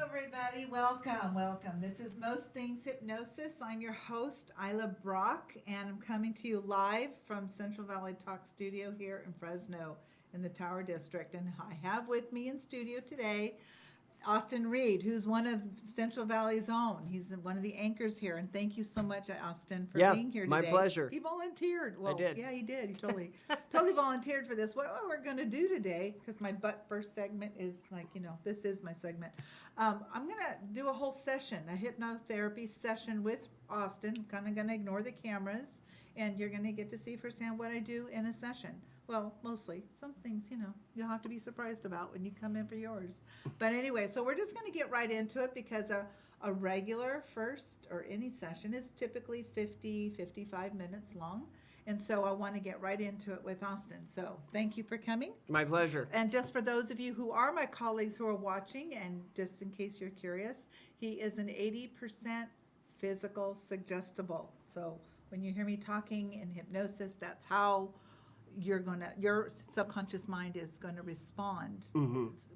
everybody. Welcome. This is Most Things Hypnosis. I'm your host, Ilah Brock, and I'm coming to you live from Central Valley Talk Studio here in Fresno in the Tower District. And I have with me in studio today Austin Reed, who's one of Central Valley's own. He's one of the anchors here, and thank you so much, Austin, for being here today. My pleasure. He volunteered. Well, I did. Yeah, he did. He totally volunteered for this. What we're going to do today, because my first segment is this is my segment. I'm going to do a whole session, a hypnotherapy session with Austin. I'm kind of going to ignore the cameras, and you're going to get to see firsthand what I do in a session. Well, mostly. Some things, you'll have to be surprised about when you come in for yours. But anyway, so we're just going to get right into it because a regular first or any session is typically 55 minutes long. And so I want to get right into it with Austin. So thank you for coming. My pleasure. And just for those of you who are my colleagues who are watching, and just in case you're curious, he is an 80% physical suggestible. So when you hear me talking in hypnosis, that's how your subconscious mind is going to respond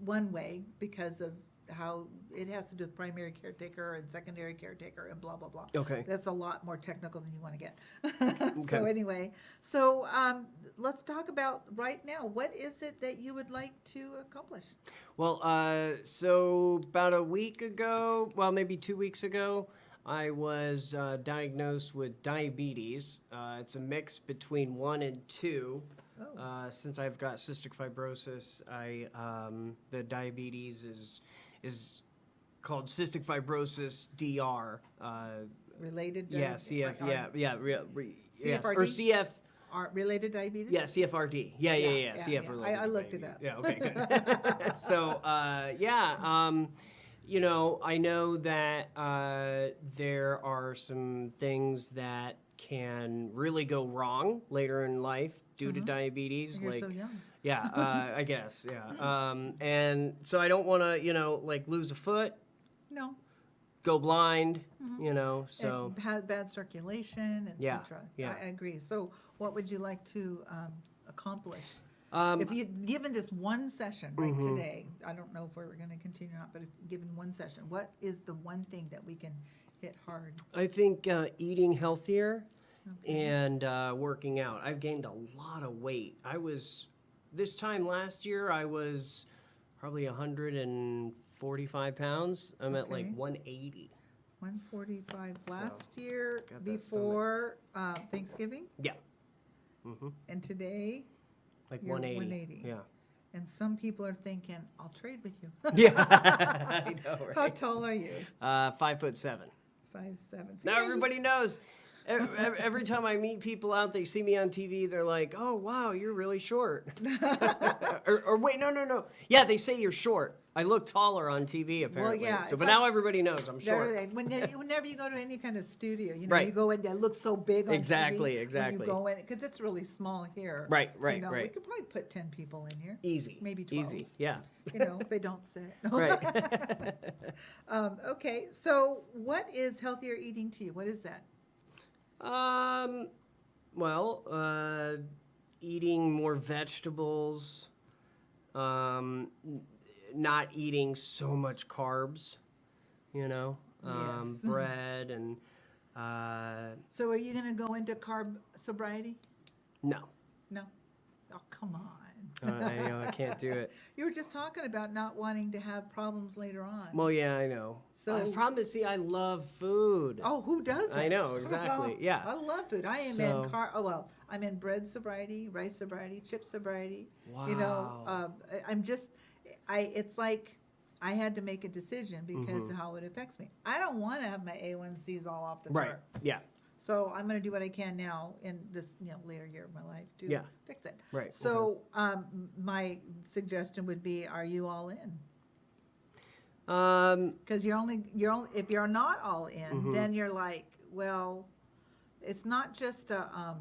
one way because of how it has to do with primary caretaker and secondary caretaker and blah, blah, blah. Okay. That's a lot more technical than you want to get. Okay. So anyway, let's talk about right now. What is it that you would like to accomplish? Well, so about a week ago, well, maybe 2 weeks ago, I was diagnosed with diabetes. It's a mix between 1 and 2. Oh. Since I've got cystic fibrosis, the diabetes is called cystic fibrosis DR. Related? Yeah, CF. Yes, CFRD? or CF. Related diabetes? Yeah, CFRD. Yeah. CF related. I looked it up. Yeah, okay, good. So, I know that there are some things that can really go wrong later in life due to diabetes. You're so young. Yeah, I guess, yeah. And so I don't want to, lose a foot, No. go blind, so. It had bad circulation, Yeah, etc. yeah. I agree. So what would you like to accomplish? Um, If you given this one session right today, I don't know if we're going to continue or not, but if given one session, what is the one thing that we can hit hard? I think eating healthier and working out. I've gained a lot of weight. This time last year, I was probably 145 pounds. I'm at like Okay. 180. 145 last year got that before Thanksgiving, Yeah. Mm-hmm. and today Like you're 180. Yeah. And some people are thinking, I'll trade with you. Yeah. I know, right? How tall are you? 5'7". 5'7". Now everybody knows. Every time I meet people out, they see me on TV, they're like, "Oh, wow, you're really short." or wait, no. Yeah, they say you're short. I look taller on TV apparently. yeah, So, it's but like- now everybody knows I'm short. Whenever you go to any kind of studio, Right. you go in, it looks so big on Exactly, TV. exactly. When you go in, because it's really small here. Right. We Right. could probably put 10 people in here. Easy. Maybe 12. Easy. Yeah. If they don't sit. Right. Okay, so what is healthier eating to you? What is that? Eating more vegetables, not eating so much carbs, Yes. bread and, So are you going to go into carb sobriety? no, No. Oh, come on. I can't do it. You were just talking about not wanting to have problems later on. Well, yeah, I know. So- The problem is, see, I love food. Oh, who doesn't? I know, exactly, yeah. I love food. I am I'm in bread sobriety, rice sobriety, chip sobriety. Wow. It's like I had to make a decision because of how it affects me. I don't want to have my A1Cs all off the Right, chart. yeah. So I'm going to do what I can now in this later year of my life to Yeah. fix it. Right, So my suggestion would be, are you all in? Um, Because if you're not all in, then you're like, well, it's not just a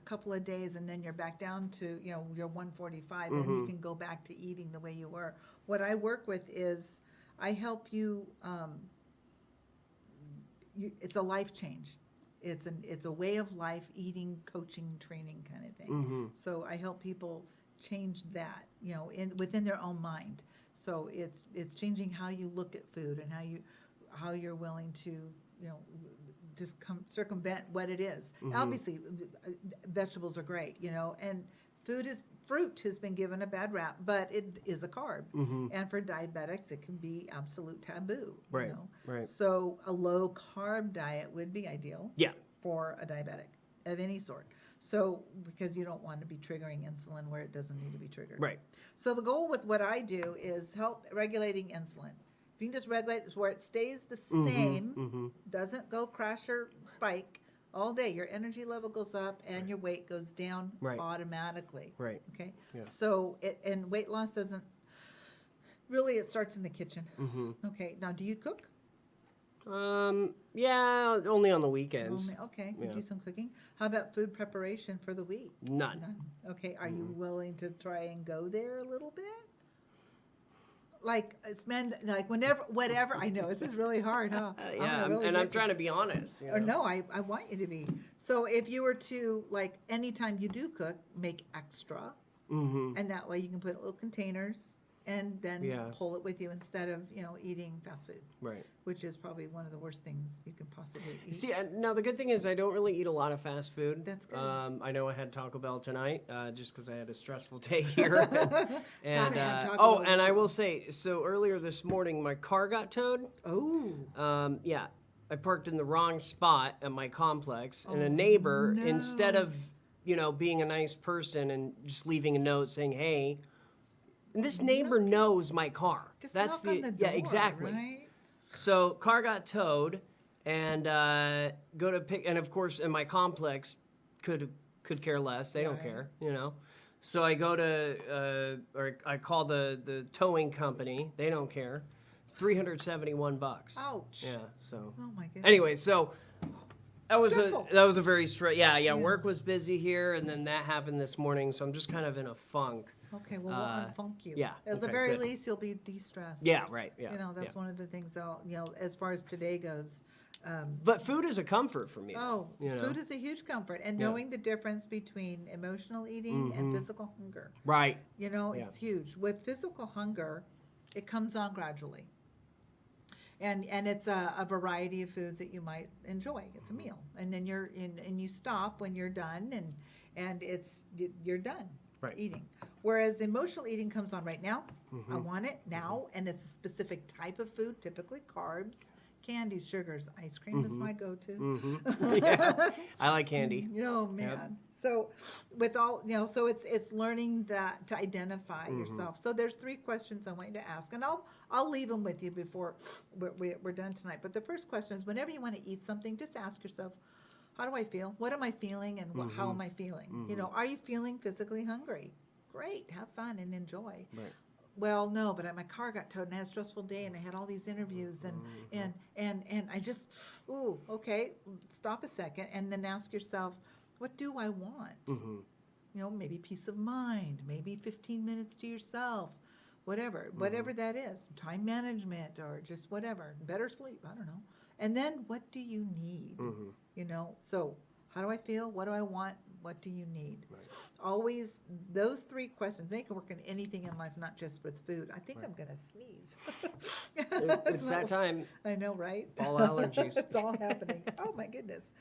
couple of days and then you're back down to you're 145 and you can go back to eating the way you were. What I work with is I help you. It's a life change. It's a way of life, eating, coaching, training kind of thing. So I help people change that, within their own mind. So it's changing how you look at food and how you're willing to, just circumvent what it is. Obviously, vegetables are great, and fruit has been given a bad rap, but it is a carb. And for diabetics, it can be absolute taboo. Right, right. So a low carb diet would be ideal. Yeah. For a diabetic of any sort. So, because you don't want to be triggering insulin where it doesn't need to be triggered. Right. So the goal with what I do is help regulating insulin. If you can just regulate it where it stays the same, doesn't go crash or spike all day, your energy level goes up and your weight goes down automatically. Right. Okay. Yeah. So and weight loss doesn't really, it starts in the kitchen. Okay. Now, do you cook? Yeah, only on the weekends. Okay, you Yeah. do some cooking. How about food preparation for the week? None. Okay, are you willing to try and go there a little bit? Like spend whatever. I know this is really hard, huh? Yeah, I'm trying to be honest. Or no, I want you to be. So if you were to, like, anytime you do cook, make extra, and that way you can put little containers and then pull it with you instead of eating fast food. Right. Which is probably one of the worst things you could possibly eat. See, now the good thing is I don't really eat a lot of fast food. That's good. I know I had Taco Bell tonight just because I had a stressful day here. and I will say, so earlier this morning my car got towed. Oh. Yeah, I parked in the wrong spot at my complex, and a neighbor, instead of being a nice person and just leaving a note saying, "Hey," and this neighbor knows my car. Just That's knock on the door, yeah, exactly. Right? So car got towed, and go to pick, and of course, in my complex, could care less. They don't care, So I go to, or I call the towing company. They don't care. It's $371. Ouch. Yeah. So. Oh my goodness. Anyway, so that was Stressful. a very yeah. Work was busy here, and then that happened this morning. So I'm just kind of in a funk. Okay, well, we'll unfunk you. Yeah. At the okay, very good. least, you'll be de-stressed. Yeah. Right. Yeah. That's one of the things that'll, as far as today goes. But food is a comfort for me. Food is a huge comfort, and knowing the difference between emotional eating and physical hunger. Right. It's huge. With physical hunger, it comes on gradually. And it's a variety of foods that you might enjoy. It's a meal, and then you stop when you're done, and you're done eating. Whereas emotional eating comes on right now. I want it now, and it's a specific type of food, typically carbs, candies, sugars. Ice cream is my go-to. Yeah, I like candy. Oh man. Yep. So with all, so it's learning that to identify yourself. So there's 3 questions I want you to ask, and I'll leave them with you before we're done tonight. But the first question is, whenever you want to eat something, just ask yourself, how do I feel? What am I feeling, and how am I feeling? Are you feeling physically hungry? Great, have fun and enjoy. Right. Well, no, but my car got towed and I had a stressful day and I had all these interviews and I just, okay, stop a second and then ask yourself, what do I want? Maybe peace of mind, maybe 15 minutes to yourself, whatever that is, time management or just whatever, better sleep, I don't know. And then what do you need? So how do I feel? What do I want? What do you need? Right. Always those 3 questions. They can work in anything in life, not just with food. I think I'm going to sneeze. It's that time. I know, right? All allergies. It's all happening. Oh, my goodness.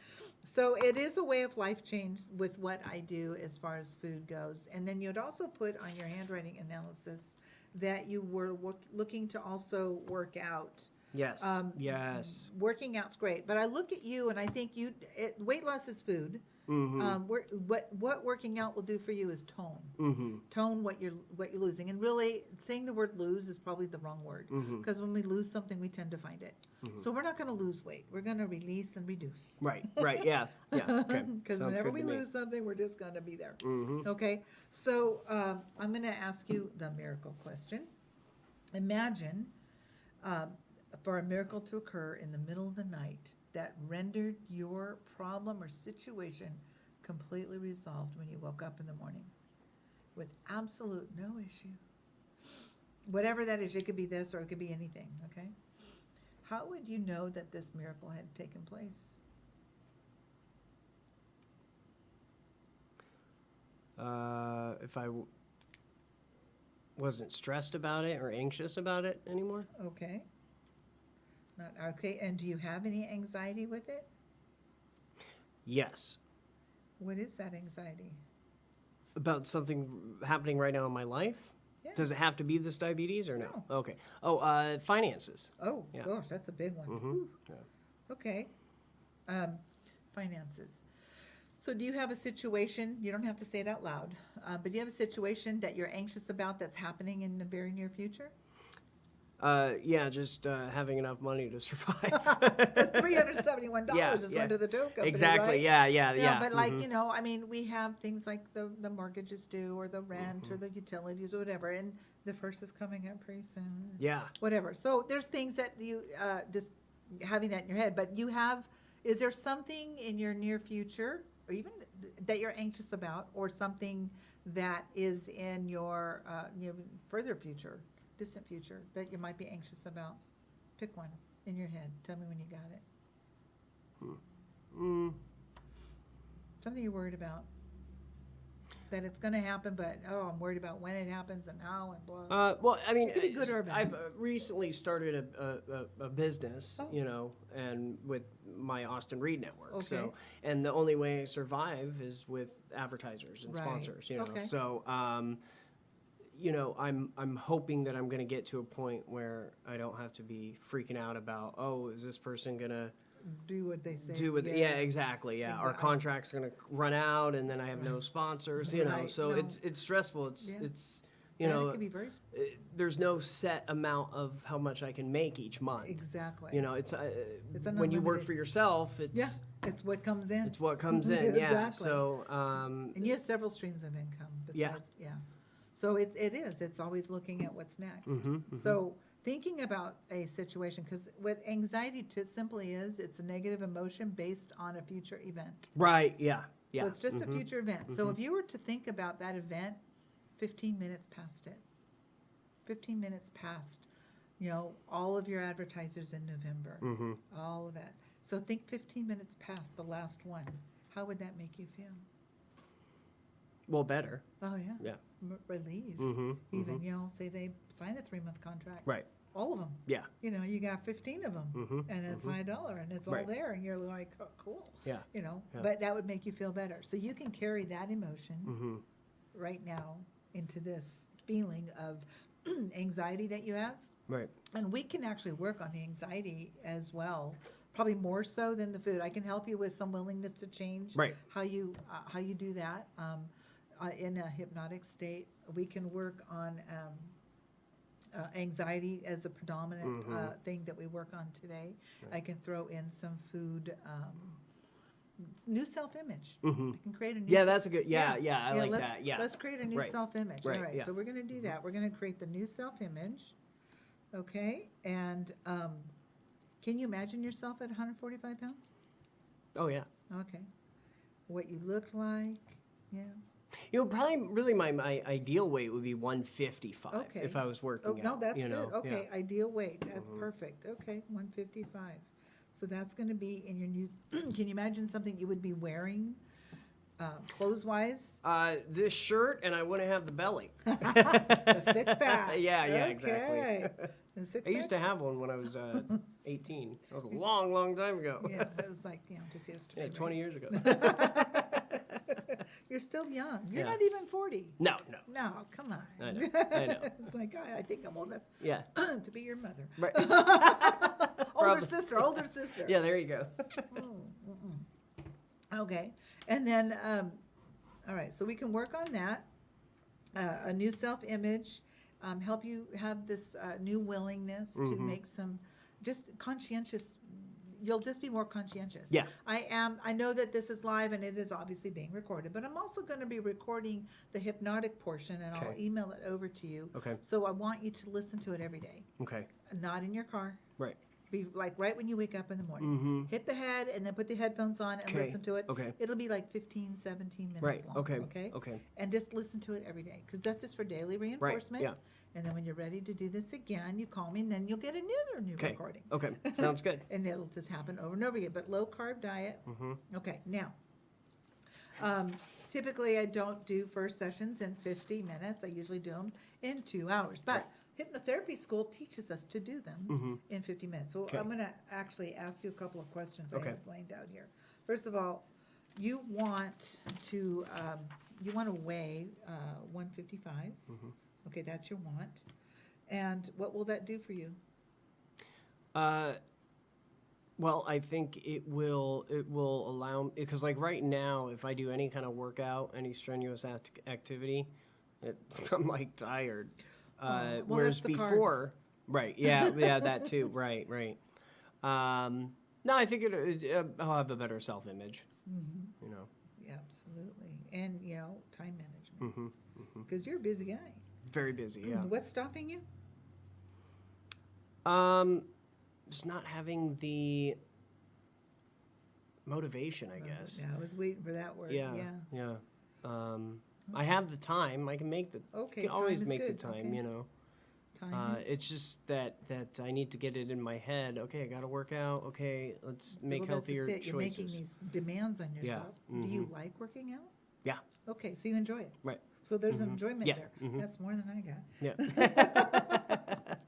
So it is a way of life change with what I do as far as food goes. And then you'd also put on your handwriting analysis that you were looking to also work out. Yes. Yes. Working out's great, but I look at you and I think weight loss is food. What working out will do for you is tone. Tone what you're losing, and really saying the word lose is probably the wrong word, because when we lose something, we tend to find it. So we're not going to lose weight. We're going to release and reduce. Right. Yeah. Okay. Because whenever we lose something, we're just going to be there. Okay. So I'm going to ask you the miracle question. Imagine for a miracle to occur in the middle of the night that rendered your problem or situation completely resolved when you woke up in the morning with absolute no issue. Whatever that is, it could be this or it could be anything, okay? How would you know that this miracle had taken place? If I wasn't stressed about it or anxious about it anymore. Okay. Not okay. And do you have any anxiety with it? Yes. What is that anxiety? About something happening right now in my life? Yeah. Does it have to be this diabetes or no? No. Okay. Oh, finances. Oh, Yeah. gosh, that's a big one. Mm-hmm. Whew. Yeah. Okay. Finances. So do you have a situation, you don't have to say it out loud, but do you have a situation that you're anxious about that's happening in the very near future? Yeah, just having enough money to survive. $371 Yeah, just yeah. went to the tow company, Exactly. right? Yeah. But like, mhm. I mean, we have things like the mortgages due or the rent or the utilities or whatever, and the first is coming up pretty soon. Yeah. Whatever. So there's things that you, just having that in your head, but is there something in your near future or even that you're anxious about, or something that is in your, further future, distant future, that you might be anxious about? Pick one in your head. Tell me when you got it. Something you're worried about. That it's gonna happen, but, I'm worried about when it happens and how and blah. Well, I mean, It could be good or bad. I've recently started a business, Oh. and with my Austin Reed network. Okay. So, and the only way I survive is with advertisers and Right. sponsors. Okay. So, I'm hoping that I'm going to get to a point where I don't have to be freaking out about, is this person gonna Do what they say. do with it? Yeah, exactly. Yeah, our Exactly. contract's gonna run out, and then I have no Right. sponsors. Right. So No. it's stressful. Yeah. It's And it can be very, there's no set amount of how much I can make each month. exactly. It's It's when you work unlimited. for yourself, Yeah, it's what comes in. it's what comes in. Yeah. Exactly. So And you have several streams of income Yeah. besides, So it's always looking at what's next. Mm-hmm, So thinking about a situation, because what anxiety simply is, it's a negative emotion based on a future event. right. Yeah. Yeah. So it's just mhm, a future event. So if you were to think about that event, 15 minutes past it, 15 minutes past, all of your advertisers in November, mhm. all of that. So think 15 minutes past the last one. How would that make you feel? Well, better. Oh, yeah. Yeah. Relieved. Mm-hmm. Even, say they sign a 3-month contract. Right. All of them. Yeah. You got 15 of them, Mhm, and it's $1 and it's all Right. there, and you're like, oh, cool. Yeah. Yeah. But that would make you feel better. So you can carry that emotion Mm-hmm. right now into this feeling of anxiety that you have. Right. And we can actually work on the anxiety as well, probably more so than the food. I can help you with some willingness to change. Right. How you do that in a hypnotic state. We can work on anxiety as a predominant thing that we work on today. Right. I can throw in some food, new self-image. Mm-hmm. I can create a new. Yeah, that's a good. Yeah. I like let's, that. Yeah. Let's create a new Right. self-image. Right, All right, yeah. so we're gonna do that. We're gonna create the new self-image. Okay, and can you imagine yourself at 145 pounds? Oh yeah. Okay. What you looked like, yeah. Probably really my ideal weight would be 155 Okay. if I was working Oh, no, out. that's good. Okay, Yeah. ideal weight, that's perfect. Okay, 155. So that's gonna be in your new, can you imagine something you would be wearing, clothes-wise? This shirt, and I wouldn't have the belly. A six-pack. Yeah, exactly. Okay. A I six-pack? used to have one when I was 18. That was a long, long time ago. Yeah, it was like, just yesterday. Yeah, right? 20 years ago. You're still young. You're Yeah. not even 40. No. No, come on. I know. It's like, I think I'm old enough Yeah. to be your mother. Right. Older sister. Yeah, there you go. Okay, and then, all right, so we can work on that. A new self-image, help you have this new willingness to make some, just conscientious, you'll just be more conscientious. Yeah. I know that this is live and it is obviously being recorded, but I'm also gonna be recording the hypnotic portion and I'll Okay. email it over to you. Okay. So I want you to listen to it every day, Okay. not in your car. Right. Be like right when you wake up in the morning. Mm-hmm. Hit the head and then put the headphones on and Okay. listen to it. Okay. It'll be like 15, 17 minutes Right. long. Okay. Okay. And just listen to it every day because that's just for daily reinforcement. Yeah. And then when you're ready to do this again, you call me and then you'll get another new Okay. recording. Okay. Sounds good. And it'll just happen over and over again. But low carb diet. Mm-hmm. Okay. Now, Typically, I don't do first sessions in 50 minutes. I usually do them in 2 hours. But hypnotherapy school teaches us to do them in 50 minutes. So I'm going to actually ask you a couple of questions I have laid out here. First of all, you want to weigh 155. Okay, that's your want. And what will that do for you? Well, I think it will allow, because like right now, if I do any kind of workout, any strenuous activity, I'm like tired. Well, Whereas that's the before, right, yeah, that too, right. No, I think I'll have a better self-image, you know. Yeah, absolutely. And, time management. Because you're a busy guy. Very busy, yeah. What's stopping you? Just not having the motivation, I guess. Yeah, I was waiting for that word. Yeah. I have the time. I can make the. Okay, can always time is make good. the time. Okay. You know. Time is. It's just that I need to get it in my head. Okay, I got to work out. Okay, let's make Well, that's healthier just it. You're making choices. these demands on yourself. Do you like working out? Yeah. Okay, so you enjoy it. Right. So there's enjoyment Yeah. there. That's more than I got. Yeah.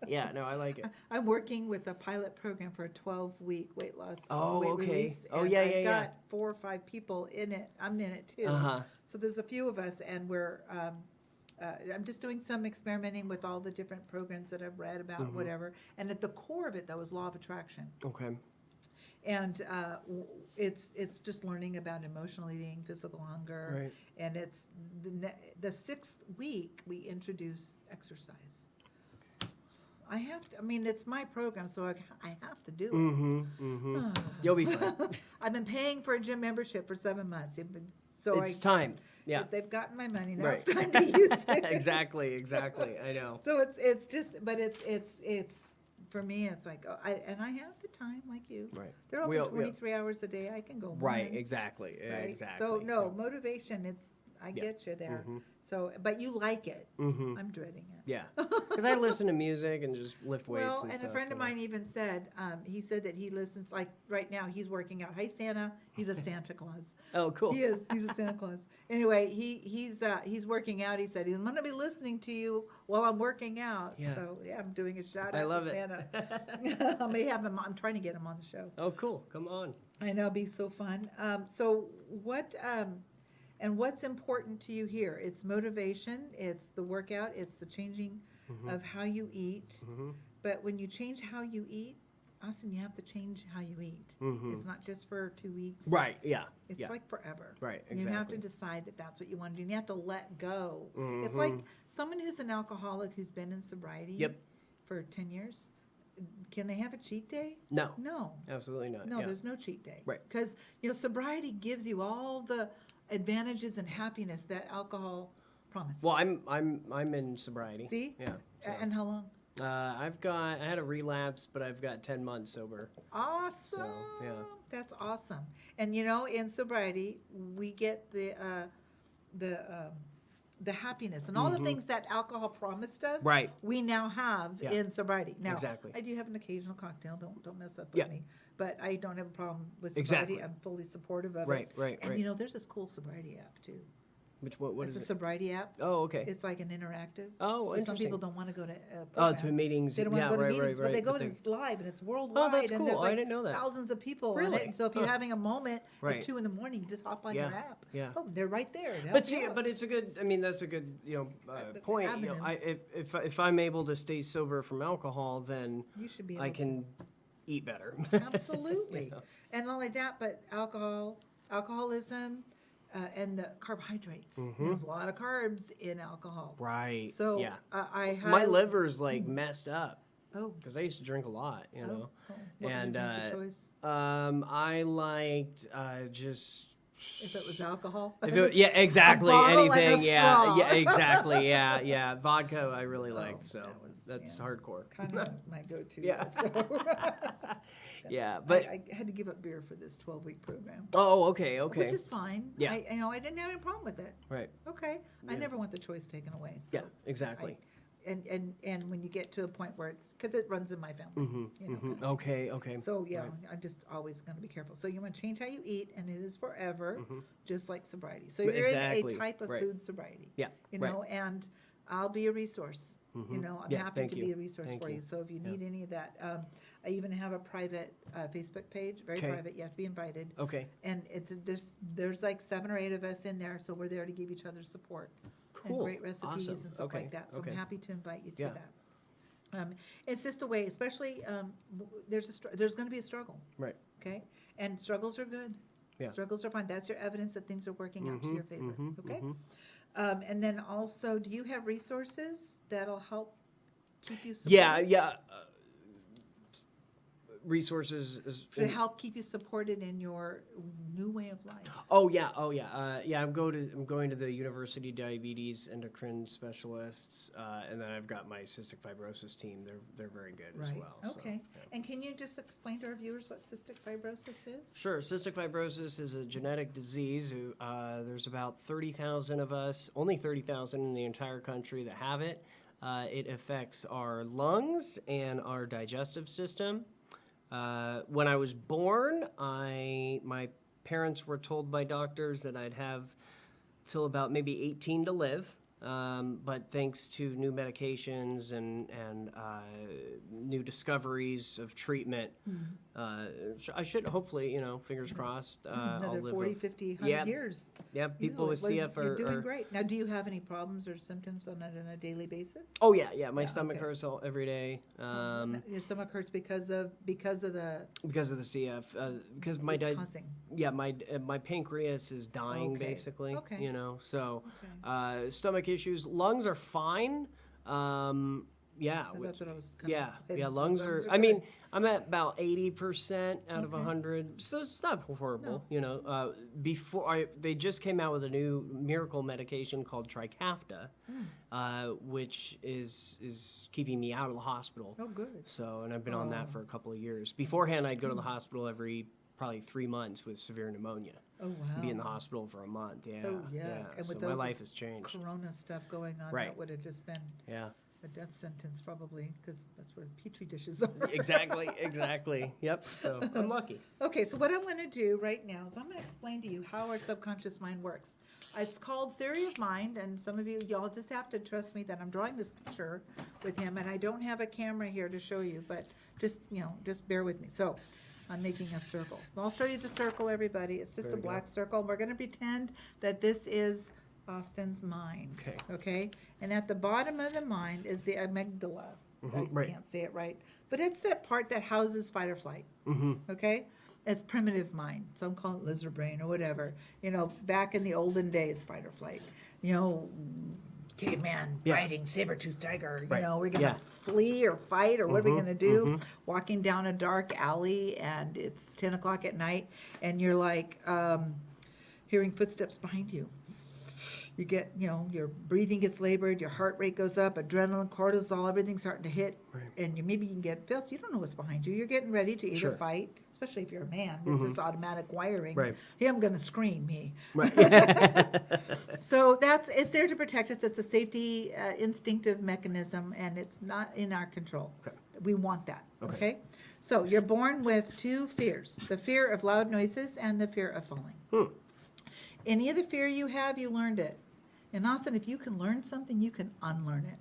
Yeah. No, I like it. I'm working with a pilot program for a 12-week weight loss. Oh, weight okay. release, Oh, and yeah, I've yeah, yeah. got 4 or 5 people in it. I'm in it too. Uh-huh. So there's a few of us, and we're. I'm just doing some experimenting with all the different programs that I've read about, whatever. And at the core of it, though, is law of attraction. Okay. And it's just learning about emotional eating, physical hunger, Right. and it's the 6th week we introduce exercise. I have to. I mean, it's my program, so I have to do it. You'll be fine. I've been paying for a gym membership for 7 months, so It's time. Yeah. they've gotten my money. Now Right. it's time to use it. Exactly. I know. So it's just, but it's for me. It's like I have the time, like you. Right. They're open 23 hours a day. I can go. Right. one, Exactly. right? Exactly. So no motivation. I Yeah. get you there. So, but you like it. I'm dreading it. Yeah. Because I listen to music and just lift weights. Well, and and stuff, a friend of you know. mine even said, he said that he listens, like right now he's working out. Hi, Santa. He's a Santa Claus. Oh, cool. He is. He's a Santa Claus. Anyway, he's working out. He said, I'm going to be listening to you while I'm working out. Yeah. So, yeah, I'm doing a shout I out love to it. Santa. I may have him. I'm trying to get him on the show. Oh, cool. Come on. I know, it'd be so fun. So what, and what's important to you here? It's motivation, it's the workout, it's the changing of how you eat. But when you change how you eat, Austin, you have to change how you eat. It's not just for 2 weeks. Right. Yeah. It's yeah. like forever. Right, And you have to exactly. decide that that's what you want to do. And you have to let go. It's like someone who's an alcoholic who's been in sobriety Yep. for 10 years. Can they have a cheat day? No. No. Absolutely not. No, yeah. there's no cheat day. Right. Because, sobriety gives you all the advantages and happiness that alcohol promises. Well, I'm in sobriety. See? Yeah. so. And how long? I had a relapse, but I've got 10 months sober. Awesome. yeah. That's awesome. And in sobriety, we get the happiness and all the things that alcohol promised us. Right. We now have Yeah. in sobriety. Now, Exactly. I do have an occasional cocktail. Don't mess up with Yeah. me. But I don't have a problem with sobriety. Exactly. I'm fully supportive of Right, it. right, And right. there's this cool sobriety app too. What It's is a it? sobriety app. Oh, okay. It's like an interactive. Oh, so some interesting. people don't want to go to Oh, to meetings. They don't want yeah, to go to right, meetings, right, but they right. go and it's live and it's worldwide. Oh, that's And cool. there's I like didn't know that. thousands of people in Really? it. And so if you're Huh. having a moment Right. at 2 in the morning, you just hop on Yeah, your app. yeah. Oh, they're right there. to help But you see, out. but it's a good. I mean, that's a good point. avenue. If I'm able to stay sober from alcohol, then You should be I able can eat better. Absolutely. Yeah. And not only that, but alcoholism, and the carbohydrates. There's a lot of carbs in alcohol. Right. So yeah. I have My liver's like messed up Oh. because I used to drink a lot. You know. What And, was your drink of choice? I liked just. If it was alcohol? If it, yeah, exactly. bottle and a Anything. straw. Yeah, exactly. Yeah. Vodka, I really like. Oh, So that was- that's yeah. hardcore. Kind of my go-to. Yeah. So. Yeah, but I had to give up beer for this 12-week program, oh, okay. which is fine. Yeah. I didn't have any problem with it. Right. Okay. I Yeah. never want the choice taken away. So Yeah. Exactly. and when you get to a point where it's, because it runs in my family. You know, kind of. Okay. So, yeah, Right. I'm just always gonna be careful. So you wanna change how you eat, and it is forever, just like sobriety. So Right, you're in exactly. a type of Right. food sobriety. Yeah. You right. know, and I'll be a resource. You know, I'm Yeah, happy thank to you. be a resource Thank for you. you. So if you Yeah. need any of that, I even have a private Facebook page, very Okay. private. You have to be invited. Okay. And there's like 7 or 8 of us in there, so we're there to give each other support. And Cool. great recipes Awesome. and stuff Okay. like that. So Okay. I'm happy to invite you to Yeah. that. It's just a way, especially, there's gonna be a struggle, Right. okay? And struggles are good. Yeah. Struggles are fine. That's your evidence that things are working out to your favor, okay? mhm. And then also, do you have resources that'll help keep you supported? Yeah. Resources is. To help keep you supported in your new way of life. Oh yeah. I'm going to the University Diabetes Endocrine Specialists, and then I've got my cystic fibrosis team. They're very good as well. so, Okay. yeah. And can you just explain to our viewers what cystic fibrosis is? Sure. Cystic fibrosis is a genetic disease. There's about 30,000 of us, only 30,000 in the entire country that have it. It affects our lungs and our digestive system. When I was born, my parents were told by doctors that I'd have till about maybe 18 to live. But thanks to new medications and new discoveries of treatment, I should hopefully, fingers crossed, I'll Another live 40, 50, 100 yeah, years. Yeah, people with CF You're are. doing great. Now, do you have any problems or symptoms on a daily basis? Oh yeah. My Yeah, stomach okay. hurts every day. Your stomach hurts because of the Because of the CF, because my it's causing. my pancreas is dying Okay. basically. Okay. So stomach issues, lungs are fine. Yeah, So that's what I was yeah, heading for. lungs are. I good. mean, I'm at about 80% out of Okay. 100, so it's not horrible. They just came out with a new miracle medication called Trikafta, which is keeping me out of the hospital. Oh, good. So, and I've been on that for a couple of years. Beforehand, I'd go to the hospital every probably 3 months with severe pneumonia. Oh, wow. Be in the hospital for a month. Yeah. Oh, yeah. And So with my all life this has changed. Corona stuff going on, Right. that would have just been Yeah. a death sentence probably, because that's where Petri dishes are. Exactly. Yep. So I'm lucky. Okay, so what I'm going to do right now is I'm going to explain to you how our subconscious mind works. It's called theory of mind, and some of y'all just have to trust me that I'm drawing this picture with him, and I don't have a camera here to show you, but just bear with me. So I'm making a circle. I'll show you the circle, everybody. It's just There a we go. black circle. We're going to pretend that this is Austin's mind. Okay. Okay? And at the bottom of the mind is the amygdala. I right. can't say it right. But it's that part that houses fight or flight. Mm-hmm. Okay? It's primitive mind. Some call it lizard brain or whatever. Back in the olden days, fight or flight. Caveman Yeah. riding saber-toothed tiger. Right. We're going to Yeah. flee or fight, or what are we going to do? Walking down a dark alley, and it's 10 o'clock at night, and you're like hearing footsteps behind you. You get, your breathing gets labored, your heart rate goes up, adrenaline, cortisol, everything's starting to hit, Right. and maybe you can get felt. You don't know what's behind you. You're getting ready to either Sure. fight, especially if you're a man. It's this automatic wiring. Right. Hey, I'm going to scream, me. Right. So it's there to protect us. It's a safety instinctive mechanism, and it's not in our control. Okay. We want that, Okay. okay? So you're born with 2 fears, the fear of loud noises and the fear of falling. Any of the fear you have, you learned it. And Austin, if you can learn something, you can unlearn it.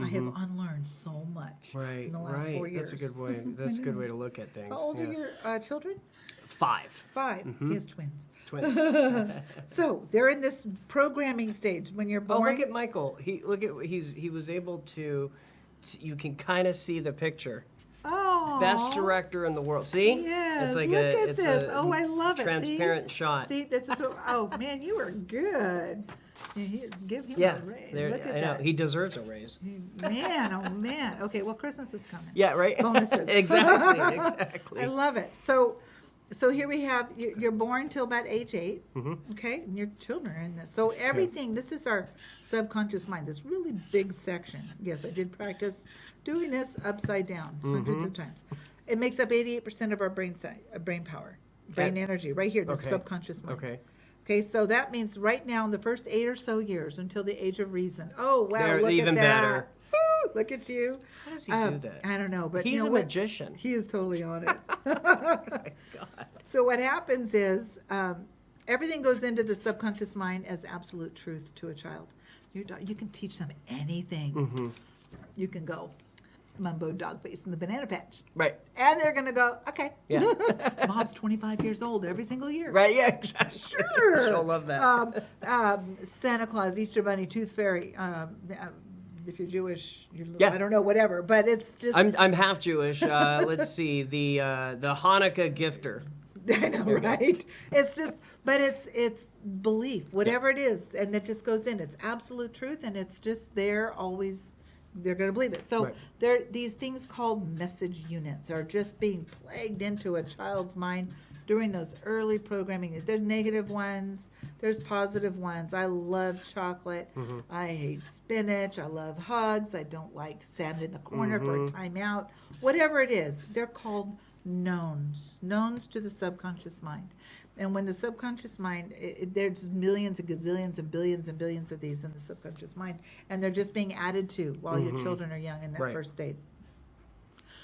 I have unlearned so much in the last 4 years. That's a good way. That's a good way to look at things. How old yeah. are your children? 5 5. He has twins. twins. So they're in this programming stage when you're Oh, born. look at Michael. He was able to. You can kind of see the picture. Oh, Best director in the world. See? Yes, It's like look a. at It's this. a Oh, I love it. transparent shot. See, this is what, oh man, you are good. Give him Yeah. a raise. There, Look at I know. that. He deserves a raise. Man, oh man. Okay, well, Christmas is coming. Yeah. Right. Bonuses. Exactly. I love it. So here we have, you're born till about age 8, okay? And your children are in this. So everything, this is our subconscious mind, this really big section. Yes, I did practice doing this upside down hundreds of times. It makes up 88% of our brain power, brain energy, right here, this Okay. subconscious mind. Okay. Okay, so that means right now in the first 8 or so years until the age of reason. Oh, wow, They're look even at that. better. Look at you. How does he do that? I don't know, but He's you know a what? magician. He is totally on it. God. So what happens is everything goes into the subconscious mind as absolute truth to a child. You can teach them anything. You can go Mumbo Dog Face in the Banana Patch. Right. And they're going to go, okay. Yeah. Mom's 25 years old every single year. Right, yeah, exactly. Sure. She'll love that. Santa Claus, Easter Bunny, Tooth Fairy. If you're Jewish, Yeah. I don't know, whatever. But it's just. I'm half Jewish. Let's see, the Hanukkah gifter. I know, right? It's just, but it's belief, whatever it is, and it just goes in. It's absolute truth, and it's just there always. They're going to believe it. So Right. these things called message units are just being plagued into a child's mind during those early programming. There's negative ones. There's positive ones. I love chocolate. I hate spinach. I love hugs. I don't like sand in the corner for a timeout. Whatever it is, they're called knowns to the subconscious mind. And when the subconscious mind, there's millions and gazillions and billions of these in the subconscious mind, and they're just being added to while your children are young in that Right. first state.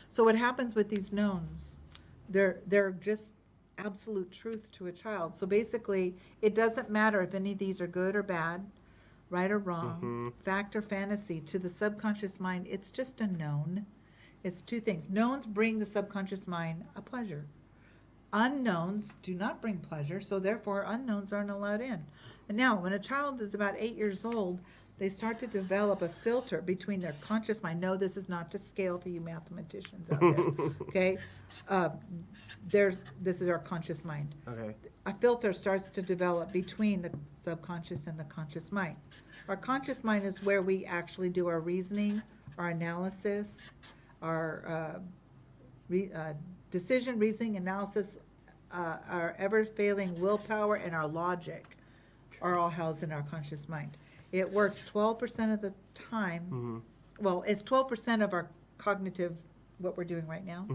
So what happens with these knowns, they're just absolute truth to a child. So basically, it doesn't matter if any of these are good or bad, right or wrong, fact or fantasy. To the subconscious mind, it's just a known. It's two things. Knowns bring the subconscious mind a pleasure. Unknowns do not bring pleasure, so therefore unknowns aren't allowed in. And now, when a child is about 8 years old, they start to develop a filter between their conscious mind. No, this is not to scale for you mathematicians out there, okay? This is our conscious mind. Okay. A filter starts to develop between the subconscious and the conscious mind. Our conscious mind is where we actually do our reasoning, our analysis, our decision, reasoning, analysis, our ever-failing willpower, and our logic are all housed in our conscious mind. It works 12% of the time. Well, it's 12% of our cognitive, what we're doing right now.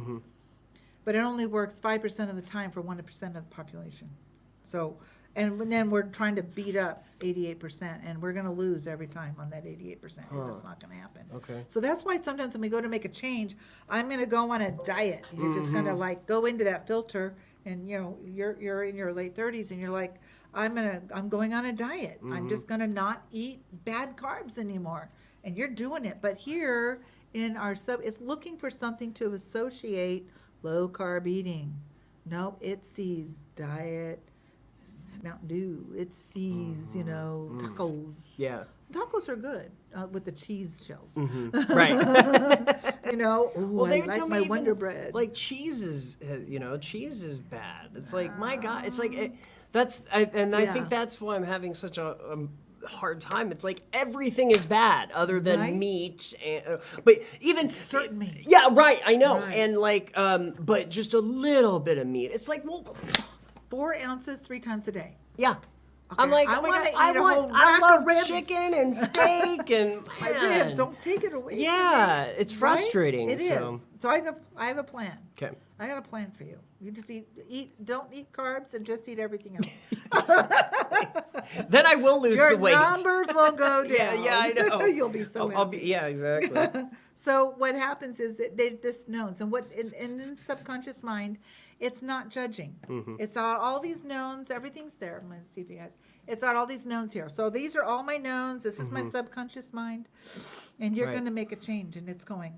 But it only works 5% of the time for 1% of the population. So, and then we're trying to beat up 88%, and we're going to lose every time on that 88%. It's not going to happen. Okay. So that's why sometimes when we go to make a change, I'm going to go on a diet. You're just going to like go into that filter, and you know you're in your late 30s, and you're like, I'm going on a diet. I'm just going to not eat bad carbs anymore, and you're doing it. But here in our it's looking for something to associate low carb eating. No, it sees diet. Mountain Dew. It sees, tacos. Yeah. Tacos are good with the cheese shells. Right. I like my Wonder Bread. Like cheese is bad. It's like, my God, it's like, I think that's why I'm having such a hard time. It's like everything is bad other than Right? meat, but even Certain meats. Yeah, right. I know, Right. and like, but just a little bit of meat. It's like, well, 4 ounces 3 times a day. yeah. I'm like, I'm gonna eat a I whole rack love of ribs. chicken and steak and My man. ribs, don't take it away. from Yeah, me. it's Right? frustrating. It so. is. So I have a plan. Okay. I got a plan for you. You just don't eat carbs and just eat everything else. Then I will lose Your the weight. numbers will go down. Yeah, I know. You'll be so I'll happy. be, yeah, exactly. So what happens is that they just knowns, and in the subconscious mind, it's not judging. It's all these knowns. Everything's there. I'm going to see if you guys. It's all these knowns here. So these are all my knowns. This is my subconscious mind, and you're Right. going to make a change, and it's going.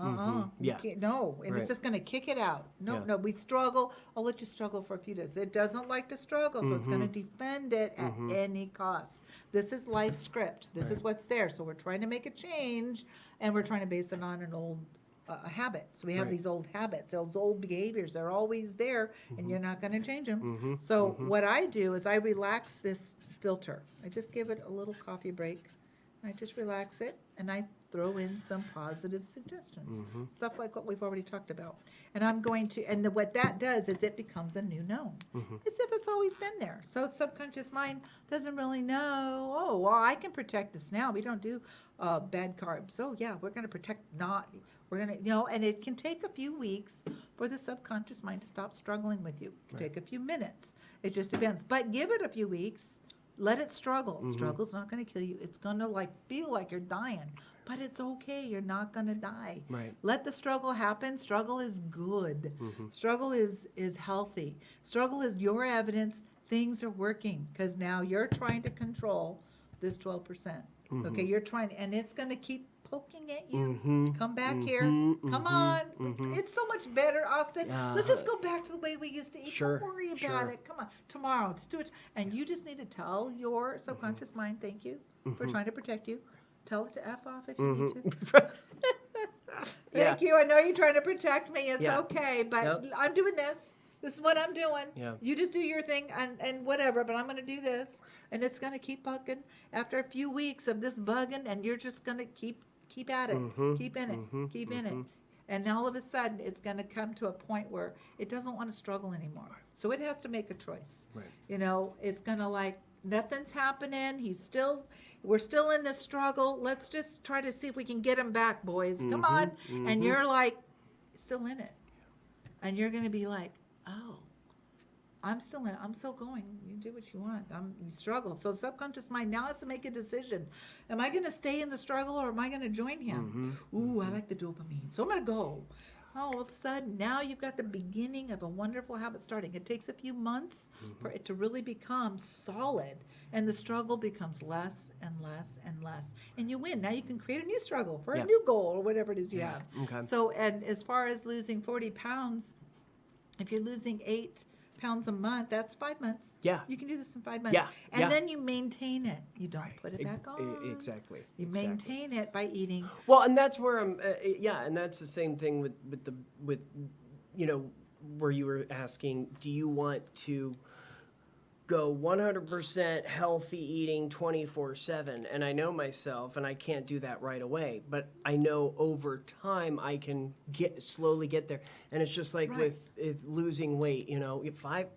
You Yeah. can't, no, and it's Right. just going to kick it out. No, Yeah. no, we struggle. I'll let you struggle for a few days. It doesn't like to struggle, so it's going to defend it at any cost. This is life script. This is what's there. So we're trying to make a change, and we're trying to base it on an old a habit. So we have Right. these old habits, those old behaviors. They're always there, and you're not going to change them. So what I do is I relax this filter. I just give it a little coffee break. I just relax it, and I throw in some positive suggestions, stuff like what we've already talked about. And I'm going to, and what that does is it becomes a new known. As if it's always been there. So the subconscious mind doesn't really know, oh, well, I can protect this now. We don't do bad carbs. Oh, yeah, we're going to protect we're going to, and it can take a few weeks for the subconscious mind to stop struggling with you. It can take a few minutes. It just depends. But give it a few weeks. Let it struggle. Struggle's not going to kill you. It's going to feel like you're dying. but it's okay. You're not going to die. Right. Let the struggle happen. Struggle is good. Struggle is healthy. Struggle is your evidence. Things are working because now you're trying to control this 12%. Okay, you're trying, and it's going to keep poking at you. Come back here. Come on. It's so much better, Austin. Let's just go back to the way we used to eat. Sure, Don't worry about sure. it. Come on. Tomorrow, just do it. And you just need to tell your subconscious mind, thank you for trying to protect you. Tell it to F off if you need to. Thank you. I know you're trying to protect me. It's Yeah. okay, but Yep. I'm doing this. This is what I'm doing. Yeah. You just do your thing and whatever, but I'm going to do this. And it's going to keep bugging after a few weeks of this bugging, and you're just going to keep at it. Keep in it. Keep in it. And all of a sudden, it's going to come to a point where it doesn't want to struggle anymore. So it has to make a choice. Right. You know, it's going to like, nothing's happening. We're still in this struggle. Let's just try to see if we can get him back, boys. Come on. And you're like, still in it. And you're going to be like, oh, I'm still in it. I'm still going. You do what you want. You struggle. So subconscious mind now has to make a decision. Am I going to stay in the struggle or am I going to join him? Ooh, I like the dopamine. So I'm going to go. All of a sudden, now you've got the beginning of a wonderful habit starting. It takes a few months for it to really become solid, and the struggle becomes less and less and less. And you win. Now you can create a new struggle for a new goal or whatever it is you have. Okay. So, and as far as losing 40 pounds, if you're losing 8 pounds a month, that's 5 months. Yeah. You can do this in 5 months. Yeah, And yeah. then you maintain it. You don't put it back on. Exactly. You maintain it by eating. Well, and that's where I'm. And that's the same thing with you know, where you were asking, do you want to go 100% healthy eating 24/7? And I know myself, and I can't do that right away, but I know over time I can slowly get there. And it's just like with losing weight, you know,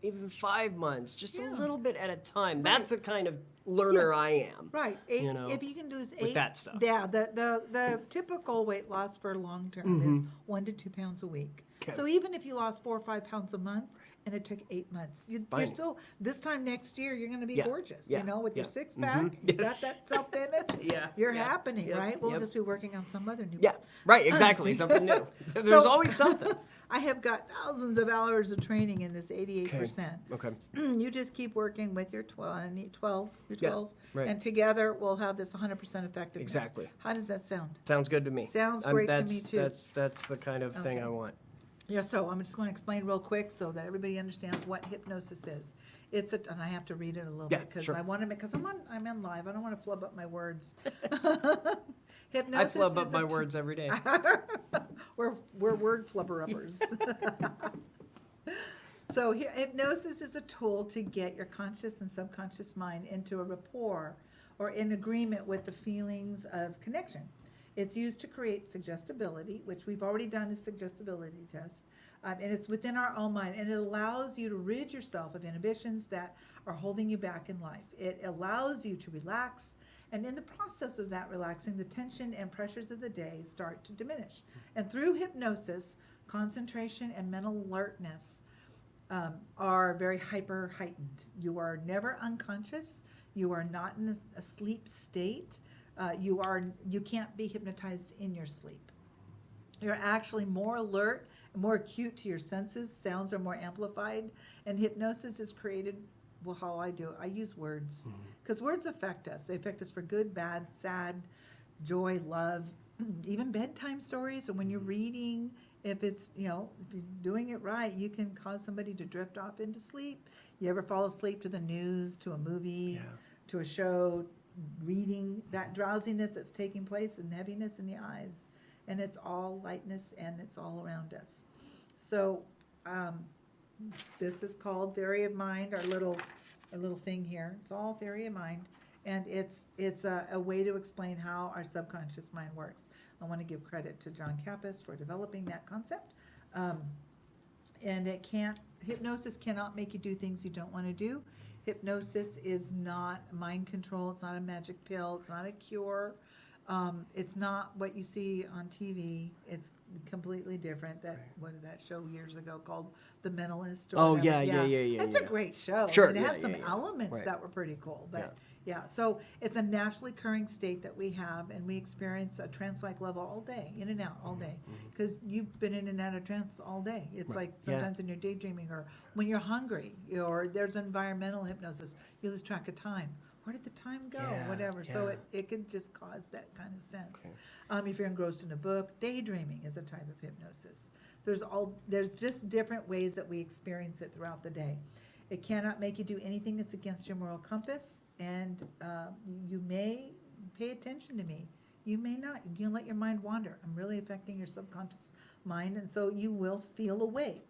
even 5 months, just a little bit at a time. That's the kind of learner I am. Right. You know, if you can lose 8. with that stuff. Yeah, the typical weight loss for long term is 1 to 2 pounds a week. Okay. So even if you lost 4 or 5 pounds a month, and it took 8 months, you're Fine. still, this time next year, you're going to be Yeah, gorgeous, yeah, you know, with your yeah. 6-pack, you got Yes. that self-image, Yeah, you're yeah, happening, yep, right? We'll yep. just be working on some other new Yeah, right, exactly, something new. There's always something. I have got thousands of hours of training in this 88%. Okay. You just keep working with your 12, right. and together we'll have this 100% effectiveness. Exactly. How does that sound? Sounds good to me. Sounds great to me, too. That's the kind of thing Okay. I want. Yeah, so I'm just going to explain real quick so that everybody understands what hypnosis is. And I have to read it a little Yeah, bit because sure. I want to because I'm in live. I don't want to flub up my words. I Hypnosis flub up is my words every day. We're word flubber uppers. So hypnosis is a tool to get your conscious and subconscious mind into a rapport or in agreement with the feelings of connection. It's used to create suggestibility, which we've already done a suggestibility test, and it's within our own mind, and it allows you to rid yourself of inhibitions that are holding you back in life. It allows you to relax, and in the process of that relaxing, the tension and pressures of the day start to diminish. And through hypnosis, concentration and mental alertness are very hyper heightened. You are never unconscious. You are not in a sleep state. You can't be hypnotized in your sleep. You're actually more alert, more acute to your senses. Sounds are more amplified, and hypnosis is created. Well, how I do it, I use words because words affect us. They affect us for good, bad, sad, joy, love, even bedtime stories. And when you're reading, if it's if you're doing it right, you can cause somebody to drift off into sleep. You ever fall asleep to the news, to a movie, to a show? Reading, that drowsiness that's taking place and heaviness in the eyes, and it's all lightness and it's all around us. So this is called theory of mind, our little thing here. It's all theory of mind, and it's a way to explain how our subconscious mind works. I want to give credit to John Kappas for developing that concept. And hypnosis cannot make you do things you don't want to do. Hypnosis is not mind control. It's not a magic pill. It's not a cure. It's not what you see on TV. It's completely different. What did that show years ago called The Mentalist? Or Oh, whatever? yeah. It's a great show. Sure, And it had yeah, some yeah. elements Right. that were pretty cool. But yeah, so it's a naturally occurring state that we have, and we experience a trance-like level all day, in and out all day. Because you've been in and out of trance all day. It's like Yeah. sometimes when you're daydreaming or when you're hungry, or there's environmental hypnosis, you lose track of time. Where did the time go? Yeah, Whatever. So yeah. it could just cause that kind of sense. Okay. If you're engrossed in a book, daydreaming is a type of hypnosis. There's just different ways that we experience it throughout the day. It cannot make you do anything that's against your moral compass, and you may pay attention to me. You may not. You can let your mind wander. I'm really affecting your subconscious mind, and so you will feel awake.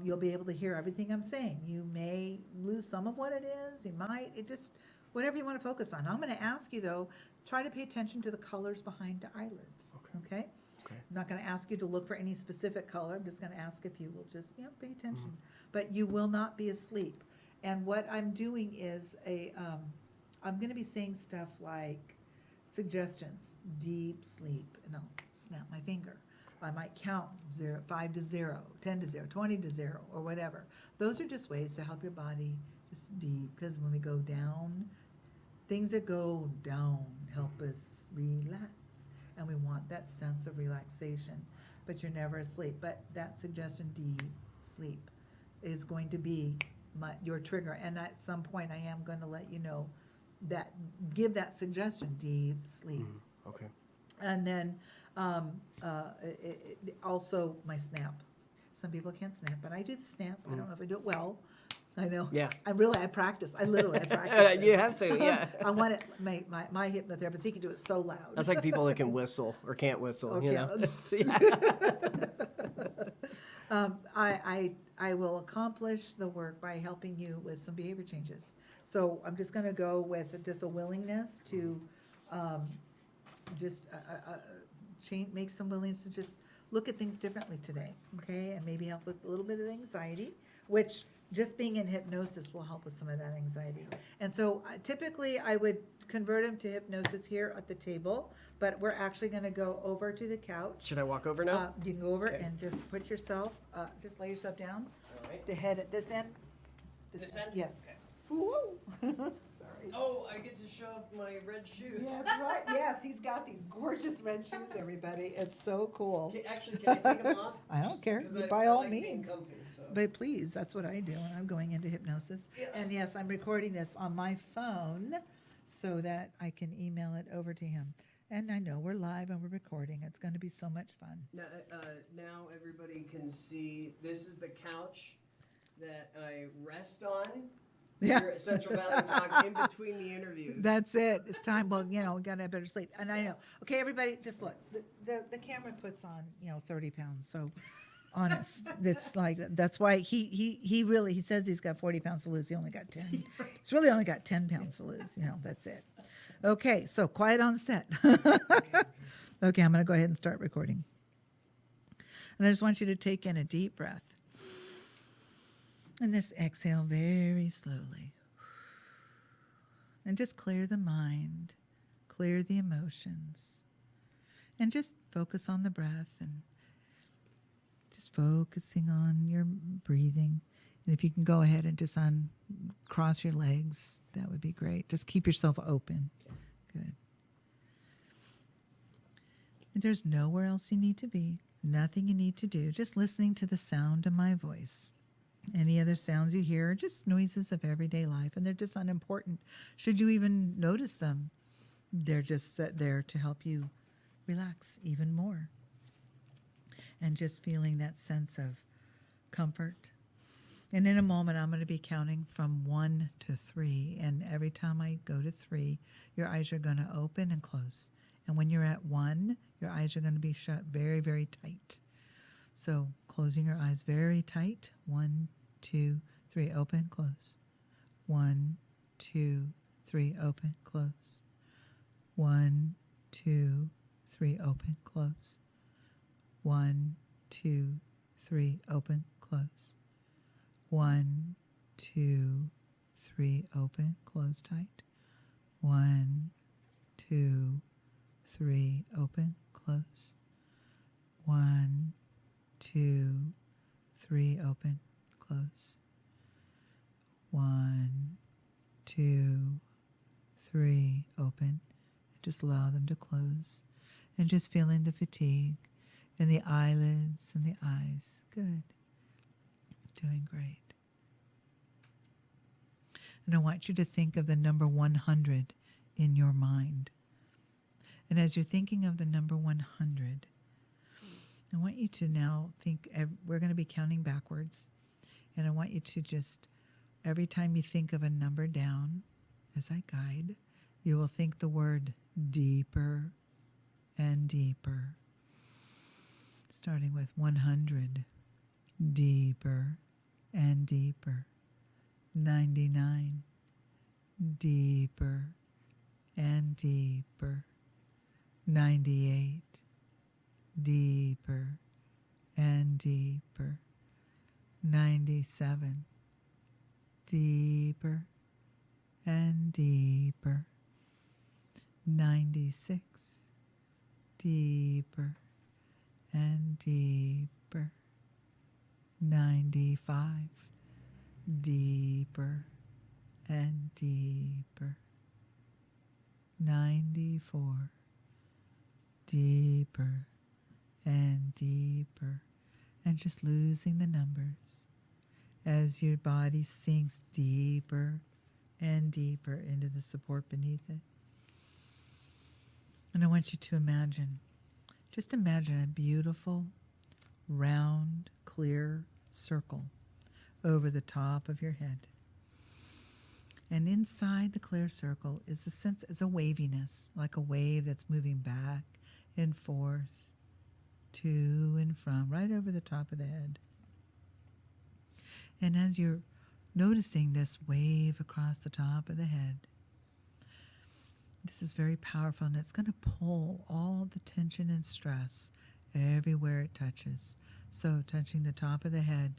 You'll be able to hear everything I'm saying. You may lose some of what it is. You might. It just, whatever you want to focus on. I'm going to ask you, though, try to pay attention to the colors behind the eyelids. Okay? Okay. I'm not going to ask you to look for any specific color. I'm just going to ask if you will just, pay attention. But you will not be asleep. And what I'm doing is I'm going to be saying stuff like suggestions, deep sleep, and I'll snap my finger. I might count 5 to 0, 10 to 0, 20 to 0, or whatever. Those are just ways to help your body just deep, because when we go down, things that go down help us relax. And we want that sense of relaxation, but you're never asleep. But that suggestion, deep sleep, is going to be your trigger. And at some point, I am going to let you know that, give that suggestion, deep sleep. Okay. And then also my snap. Some people can't snap, but I do the snap. I don't know if I do it well. I know. Yeah. I practice. I practice. You have to, yeah. I want it. My hypnotherapist, he can do it so loud. That's like people that can whistle or can't whistle, you know? I will accomplish the work by helping you with some behavior changes. So I'm just going to go with just a willingness to make some willingness to just look at things differently today, okay? And maybe help with a little bit of anxiety, which just being in hypnosis will help with some of that anxiety. And so typically I would convert them to hypnosis here at the table, but we're actually going to go over to the couch. Should I walk over now? You can go over Okay. and just put yourself, just lay yourself down. All right. The head at this end. This end? Yes. Okay. Woo-hoo. Sorry. Oh, I get to show off my red shoes. Yes, right. Yes, he's got these gorgeous red shoes, everybody. It's so cool. Actually, can I take them off? I don't care. 'Cause By I all like being means. comfy, so. But please, that's what I do when I'm going into hypnosis. Yeah. And yes, I'm recording this on my phone so that I can email it over to him. And I know we're live and we're recording. It's going to be so much fun. Now everybody can see, this is the couch that I rest on Yeah. here at Central Valley Talk in between the interviews. That's it. It's time. Well, we got to have better sleep. And I know. Okay, everybody, just look. The camera puts on, 30 pounds. So honest, it's like, that's why he says he's got 40 pounds to lose. He only got 10. He's really only got 10 pounds to lose. That's it. Okay, so quiet on the set. Okay, I'm going to go ahead and start recording. And I just want you to take in a deep breath. And just exhale very slowly. And just clear the mind, clear the emotions. And just focus on the breath and just focusing on your breathing. And if you can go ahead and just cross your legs, that would be great. Just keep yourself open. Good. And there's nowhere else you need to be, nothing you need to do, just listening to the sound of my voice. Any other sounds you hear are just noises of everyday life, and they're just unimportant. Should you even notice them, they're just there to help you relax even more. And just feeling that sense of comfort. And in a moment, I'm going to be counting from 1 to 3. And every time I go to 3, your eyes are going to open and close. And when you're at 1, your eyes are going to be shut very, very tight. So closing your eyes very tight. 1, 2, 3, open, close. 1, 2, 3, open, close. 1, 2, 3, open, close. 1, 2, 3, open, close. 1, 2, 3, open, close tight. 1, 2, 3, open, close. 1, 2, 3, open, close. 1, 2, 3, open. Just allow them to close. And just feeling the fatigue in the eyelids and the eyes. Good. Doing great. And I want you to think of the number 100 in your mind. And as you're thinking of the number 100, I want you to now think, we're going to be counting backwards. And I want you to just, every time you think of a number down, as I guide, you will think the word deeper and deeper. Starting with 100, deeper and deeper. 99, deeper and deeper. 98, deeper and deeper. 97, deeper and deeper. 96, deeper and deeper. 95, deeper and deeper. 94, deeper and deeper. And just losing the numbers as your body sinks deeper and deeper into the support beneath it. And I want you to imagine, just imagine a beautiful, round, clear circle over the top of your head. And inside the clear circle is a waviness, like a wave that's moving back and forth, to and from, right over the top of the head. And as you're noticing this wave across the top of the head, this is very powerful, and it's going to pull all the tension and stress everywhere it touches. So touching the top of the head,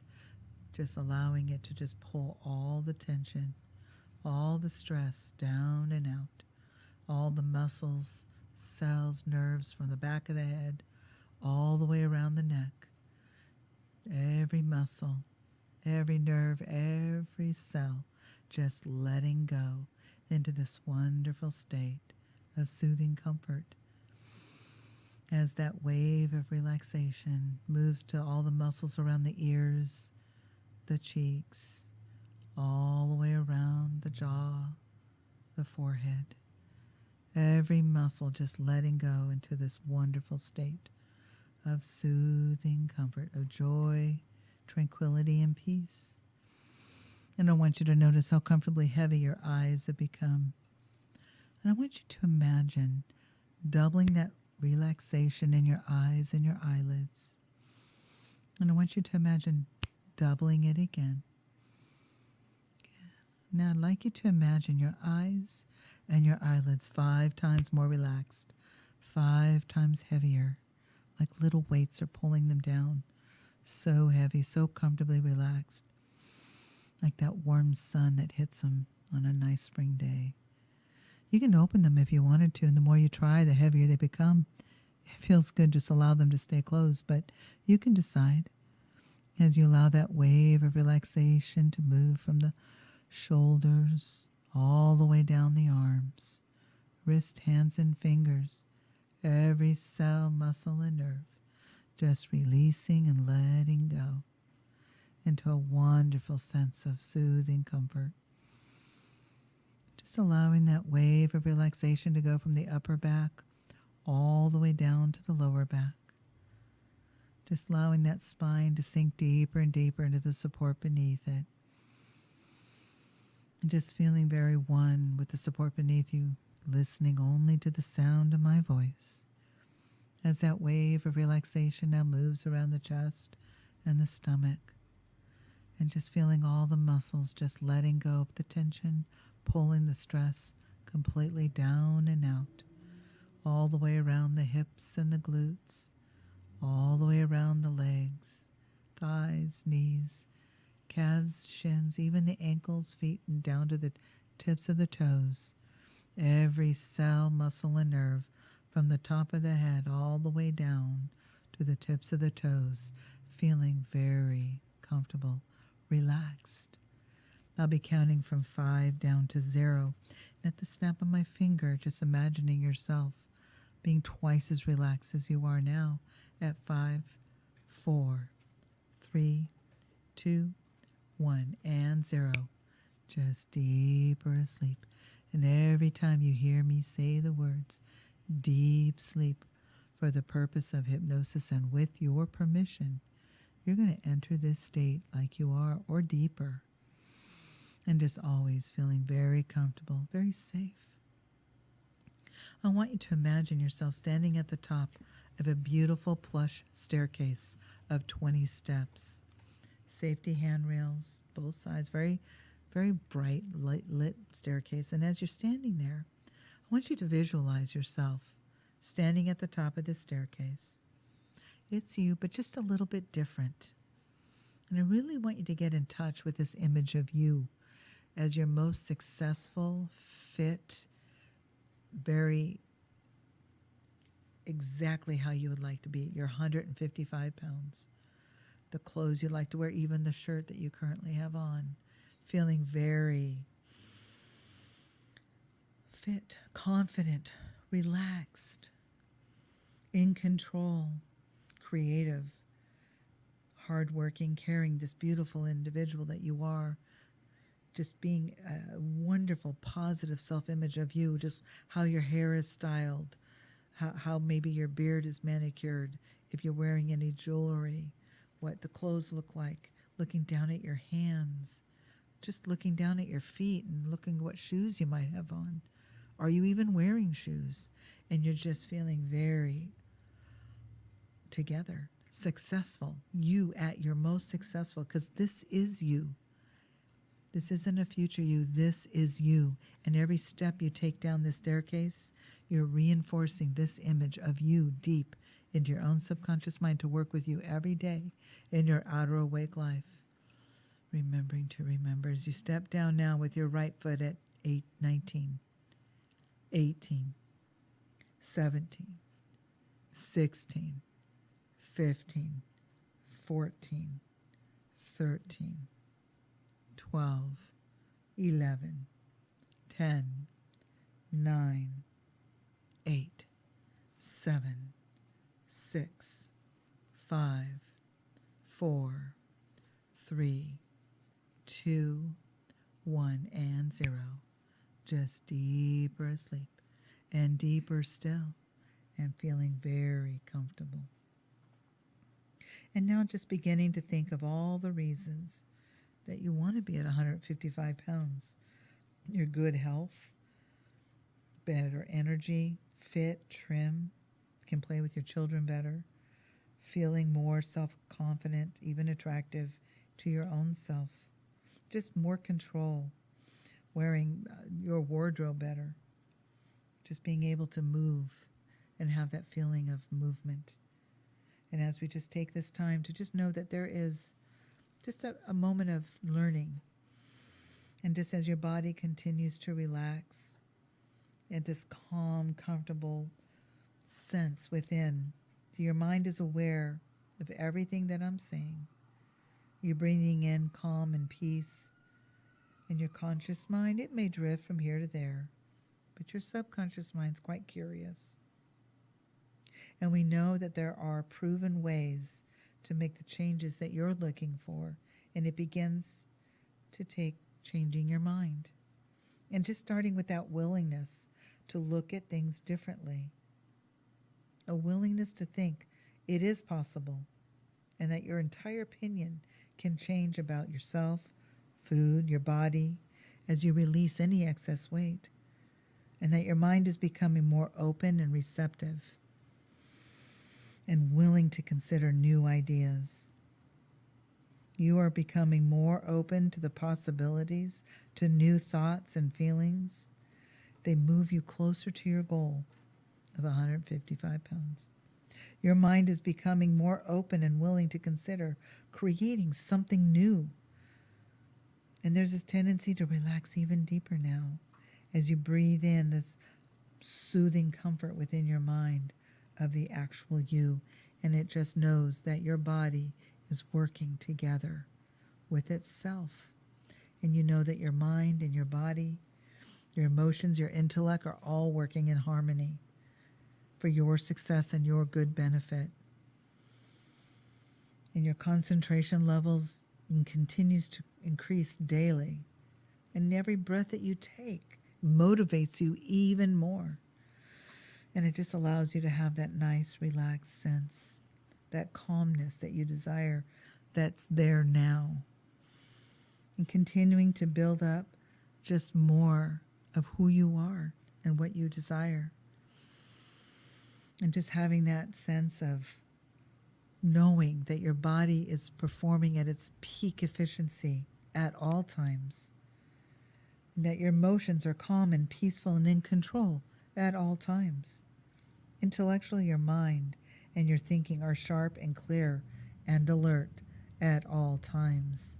just allowing it to just pull all the tension, all the stress down and out, all the muscles, cells, nerves from the back of the head, all the way around the neck. Every muscle, every nerve, every cell, just letting go into this wonderful state of soothing comfort. As that wave of relaxation moves to all the muscles around the ears, the cheeks, all the way around the jaw, the forehead. Every muscle just letting go into this wonderful state of soothing comfort, of joy, tranquility, and peace. And I want you to notice how comfortably heavy your eyes have become. And I want you to imagine doubling that relaxation in your eyes and your eyelids. And I want you to imagine doubling it again. Now I'd like you to imagine your eyes and your eyelids 5 times more relaxed, 5 times heavier, like little weights are pulling them down. So heavy, so comfortably relaxed, like that warm sun that hits them on a nice spring day. You can open them if you wanted to, and the more you try, the heavier they become. It feels good, just allow them to stay closed, but you can decide as you allow that wave of relaxation to move from the shoulders all the way down the arms, wrist, hands, and fingers, every cell, muscle, and nerve, just releasing and letting go into a wonderful sense of soothing comfort. Just allowing that wave of relaxation to go from the upper back all the way down to the lower back. Just allowing that spine to sink deeper and deeper into the support beneath it. And just feeling very one with the support beneath you, listening only to the sound of my voice. As that wave of relaxation now moves around the chest and the stomach. And just feeling all the muscles just letting go of the tension, pulling the stress completely down and out, all the way around the hips and the glutes, all the way around the legs, thighs, knees, calves, shins, even the ankles, feet, and down to the tips of the toes. Every cell, muscle, and nerve from the top of the head all the way down to the tips of the toes, feeling very comfortable, relaxed. I'll be counting from 5 down to 0. And at the snap of my finger, just imagining yourself being twice as relaxed as you are now at 5, 4, 3, 2, 1, and 0. Just deeper asleep. And every time you hear me say the words, deep sleep, for the purpose of hypnosis and with your permission, you're going to enter this state like you are or deeper. And just always feeling very comfortable, very safe. I want you to imagine yourself standing at the top of a beautiful plush staircase of 20 steps. Safety handrails, both sides, very, very bright, lit staircase. And as you're standing there, I want you to visualize yourself standing at the top of this staircase. It's you, but just a little bit different. And I really want you to get in touch with this image of you as your most successful, fit, very exactly how you would like to be. You're 155 pounds. The clothes you like to wear, even the shirt that you currently have on. Feeling very fit, confident, relaxed, in control, creative, hardworking, caring, this beautiful individual that you are. Just being a wonderful, positive self-image of you, just how your hair is styled, how maybe your beard is manicured, if you're wearing any jewelry, what the clothes look like, looking down at your hands, just looking down at your feet and looking what shoes you might have on. Are you even wearing shoes? And you're just feeling very together, successful, you at your most successful, because this is you. This isn't a future you, this is you. And every step you take down this staircase, you're reinforcing this image of you deep into your own subconscious mind to work with you every day in your outer awake life. Remembering to remember as you step down now with your right foot at 19, 18, 17, 16, 15, 14, 13, 12, 11, 10, 9, 8, 7, 6, 5, 4, 3, 2, 1, and 0. Just deeper asleep and deeper still and feeling very comfortable. And now just beginning to think of all the reasons that you want to be at 155 pounds. Your good health, better energy, fit, trim, can play with your children better, feeling more self-confident, even attractive to your own self, just more control, wearing your wardrobe better, just being able to move and have that feeling of movement. And as we just take this time to just know that there is just a moment of learning. And just as your body continues to relax and this calm, comfortable sense within, your mind is aware of everything that I'm saying. You're breathing in calm and peace. And your conscious mind, it may drift from here to there, but your subconscious mind's quite curious. And we know that there are proven ways to make the changes that you're looking for. And it begins to take changing your mind. And just starting with that willingness to look at things differently. A willingness to think it is possible and that your entire opinion can change about yourself, food, your body, as you release any excess weight. And that your mind is becoming more open and receptive and willing to consider new ideas. You are becoming more open to the possibilities, to new thoughts and feelings. They move you closer to your goal of 155 pounds. Your mind is becoming more open and willing to consider creating something new. And there's this tendency to relax even deeper now as you breathe in this soothing comfort within your mind of the actual you. And it just knows that your body is working together with itself. And you know that your mind and your body, your emotions, your intellect are all working in harmony for your success and your good benefit. And your concentration levels continues to increase daily. And every breath that you take motivates you even more. And it just allows you to have that nice, relaxed sense, that calmness that you desire that's there now. And continuing to build up just more of who you are and what you desire. And just having that sense of knowing that your body is performing at its peak efficiency at all times. And that your emotions are calm and peaceful and in control at all times. Intellectually, your mind and your thinking are sharp and clear and alert at all times.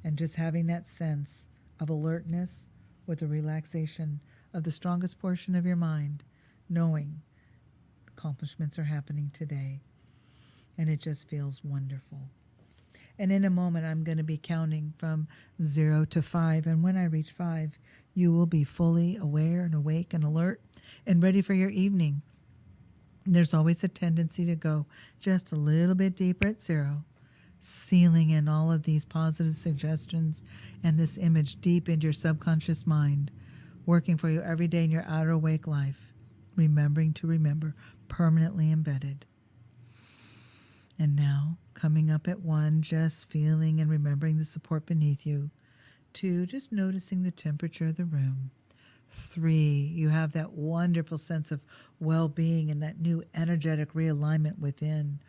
And just having that sense of alertness with the relaxation of the strongest portion of your mind, knowing accomplishments are happening today. And it just feels wonderful. And in a moment, I'm going to be counting from 0 to 5. And when I reach 5, you will be fully aware and awake and alert and ready for your evening. There's always a tendency to go just a little bit deeper at 0, sealing in all of these positive suggestions and this image deep into your subconscious mind, working for you every day in your outer awake life, remembering to remember, permanently embedded. And now, coming up at 1, just feeling and remembering the support beneath you. 2, just noticing the temperature of the room. 3, you have that wonderful sense of well-being and that new energetic realignment within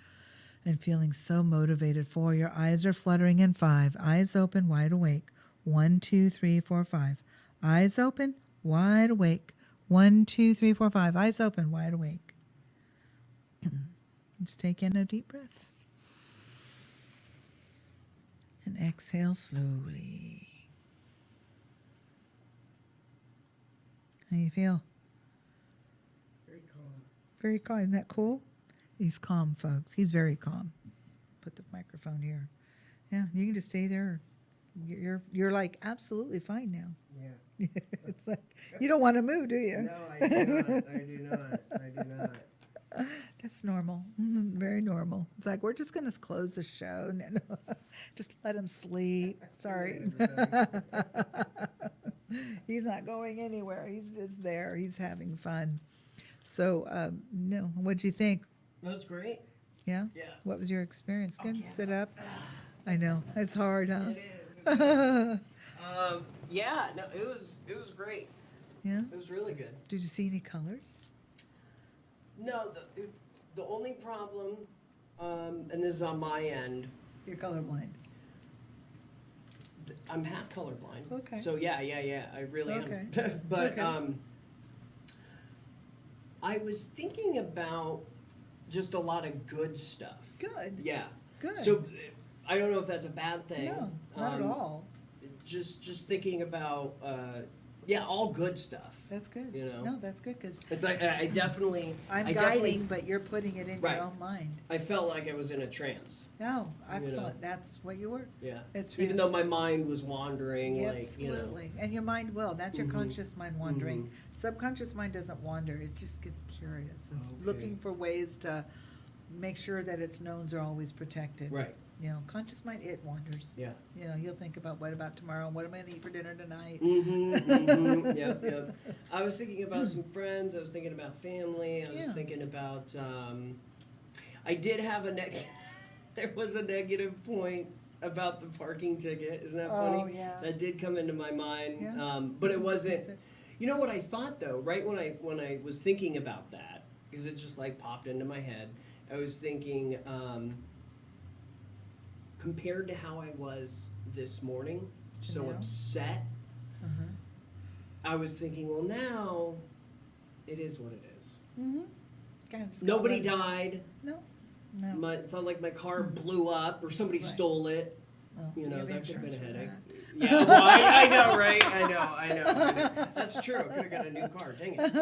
and feeling so motivated. 4, your eyes are fluttering. And 5, eyes open, wide awake. 1, 2, 3, 4, 5. Eyes open, wide awake. 1, 2, 3, 4, 5. Eyes open, wide awake. Just take in a deep breath. And exhale slowly. How you feel? Very calm. Very calm. Isn't that cool? He's calm, folks. He's very calm. Put the microphone here. Yeah, you can just stay there. You're like absolutely fine now. Yeah. It's like you don't want to move, do you? No, I do not. I do not. I do not. That's normal. Very normal. It's like we're just going to close the show. No, just let him sleep. Sorry. He's not going anywhere. He's just there. He's having fun. So, no, what'd you think? That was great. Yeah? Yeah. What was your experience? Good. yeah. Sit up. I know. It's hard, huh? It is. Yeah, no, it was great. Yeah? It was really good. Did you see any colors? No, the only problem, and this is on my end, You're colorblind. I'm half colorblind. Okay. So yeah, I really Okay. am. But Okay. I was thinking about just a lot of good stuff. Good. Yeah. Good. So I don't know if that's a bad thing. No, not at all. Just thinking about all good stuff. That's good. You know? No, that's good because It's like I definitely. I'm I guiding, definitely- but you're putting it in Right. your own mind. I felt like I was in a trance. No, You excellent. know. That's what you were. Yeah. It's Even though trance. my mind was wandering, Yeah, like absolutely. And your mind will. That's your Mhm. conscious mind wandering. Mhm. Subconscious mind doesn't wander. It just gets curious. It's Okay. looking for ways to make sure that its knowns are always protected. Right. You know, conscious mind, it wanders. Yeah. You know, you'll think about what about tomorrow? What am I going to eat for dinner tonight? Yep. I was thinking about some friends. I was thinking about family. I was Yeah. thinking about. I did have there was a negative point about the parking ticket. Isn't that funny? Oh, yeah. That did come into my mind. Yeah. But it wasn't. That's it. You know what I thought though? Right when I was thinking about that, because it just like popped into my head. I was thinking. Compared to how I was this morning, To so now? upset, Uh-huh. I was thinking, well, now it is what it is. Mm-hmm. Kind of just Nobody go let it- died. No. It's not like my car blew up or somebody Right. stole it. Well, You know, have that could have been a insurance for headache. that. Yeah, well, I know, right? I know. That's true. I could have got a new car. Dang it.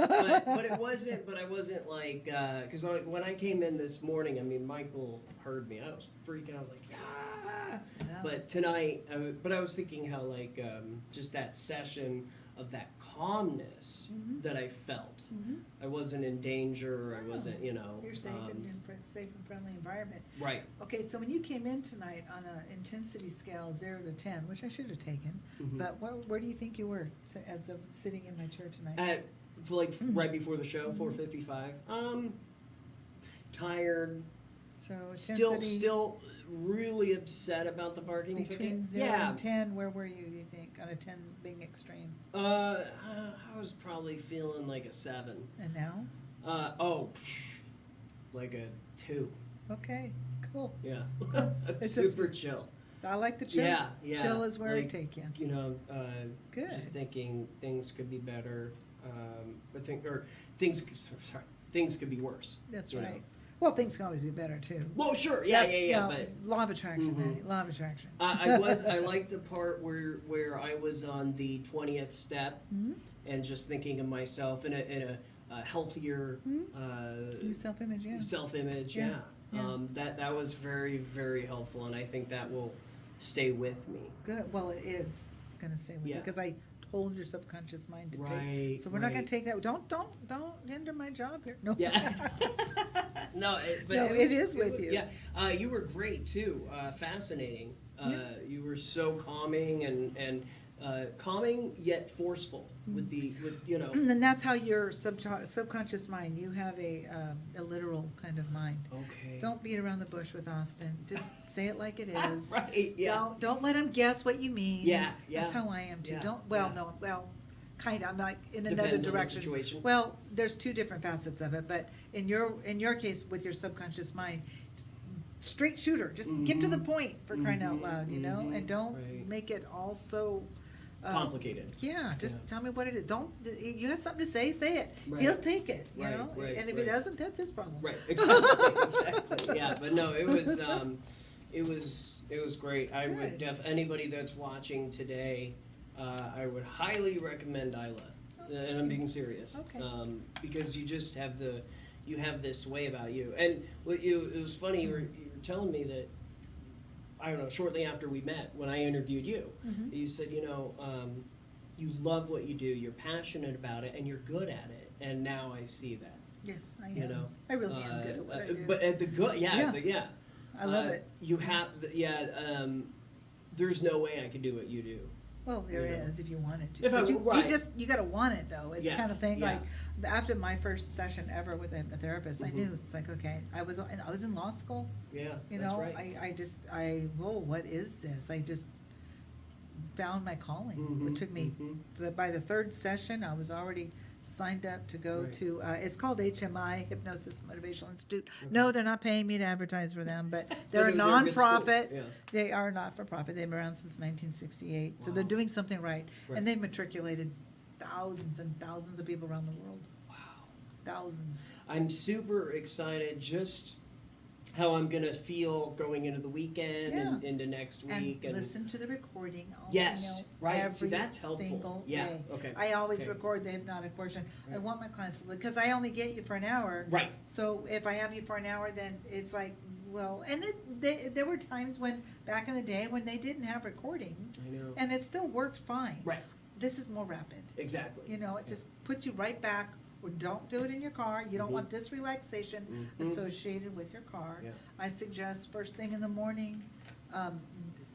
But it wasn't. But I wasn't like because when I came in this morning, I mean, Michael heard me. I was freaking. I was like, ah. No. But tonight, I was thinking how like just that session of that calmness that I felt. I wasn't in danger. I wasn't, you know. You're safe and in safe and friendly environment. Right. Okay, so when you came in tonight on an intensity scale 0 to 10, which I should have taken, but where do you think you were as of sitting in my chair tonight? At like right before the show, 4:55. Tired. So intensity Still really upset about the parking between ticket. 0 and 10, where were you, do you think, on a 10 being extreme? I was probably feeling like a 7. And now? Like a 2. Okay, cool. Yeah. It's just- Super chill. I like the chill. Yeah. Chill is where I like, take you. You know, Good. just thinking things could be better. Things could be worse. That's you know. right. Well, things can always be better too. Well, sure. Yeah. That's, But law of attraction, Manny. Law of attraction. I liked the part where I was on the 20th step and just thinking of myself in a healthier New self-image, yeah. self-image. Yeah, Yeah. yeah. That was very, very helpful, and I think that will stay with me. Good. Well, it is going to stay with you Yeah. because I told your subconscious mind to Right, take. So we're not going right. to take that. Don't hinder my job here. No. Yeah. No, No, it is with you. Yeah. You were great too. Fascinating. Yeah. You were so calming and calming yet forceful with you know. And that's how your subconscious mind. You have a literal kind of mind. Okay. Don't beat around the bush with Austin. Just say it like it is. Right. Yeah. Don't let him guess what you mean. Yeah, That's yeah, how I am too. yeah, Don't. yeah. Kind of. I'm like in Depends another on the direction. situation. Well, there's two different facets of it, but in your case with your subconscious mind, straight shooter. Just get to the point for crying out loud, you know, and don't Right. make it all so. Complicated. Yeah, just Yeah. tell me what it is. Don't you have something to say? Say it. Right. He'll take it. You Right, know, right, and if he right. doesn't, that's his problem. Right. Exactly. Yeah. But no, it was great. I would Good. anybody that's watching today, I would highly recommend Ilah, and I'm being serious. Okay. Because you just have you have this way about you, and it was funny. You were telling me that. I don't know, shortly after we met, when I interviewed you, you said, you know, you love what you do, you're passionate about it, and you're good at it. And now I see that, Yeah, I am. you know. I really am good at what I do. But at the good, Yeah. yeah. I love it. You have, there's no way I could do what you do. Well, there you know. is if you wanted to. If I- But you right. you gotta want it though. It's Yeah, kind of thing yeah. like after my first session ever with a therapist, I knew it's like okay, I was in law school. Yeah, You that's know, right. whoa, what is this? I just found my calling. It took me by the third session, I was already signed up to go Right. to. It's called HMI, Hypnosis Motivational Institute. No, they're not paying me to advertise for them, but they're a they're good school, nonprofit. yeah. They are not for profit. They've been around since 1968, so they're Wow. doing something right. Right. And they've matriculated thousands and thousands of people around the world. Wow. Thousands. I'm super excited just how I'm going to feel going into the weekend and Yeah. into next And week. listen to the recording. Yes, right. See, Every that's helpful. single Yeah, day. okay, I always okay. record the hypnotic portion. I Right. want my clients to, because I only get you for an hour. Right. So if I have you for an hour, then it's like, well, and there were times when, back in the day, when they didn't have recordings. I know. And it still worked fine. Right. This is more rapid. Exactly. You know, it just puts you right back. Or don't do it in your car. You don't want this relaxation associated with your car. Yeah. I suggest first thing in the morning,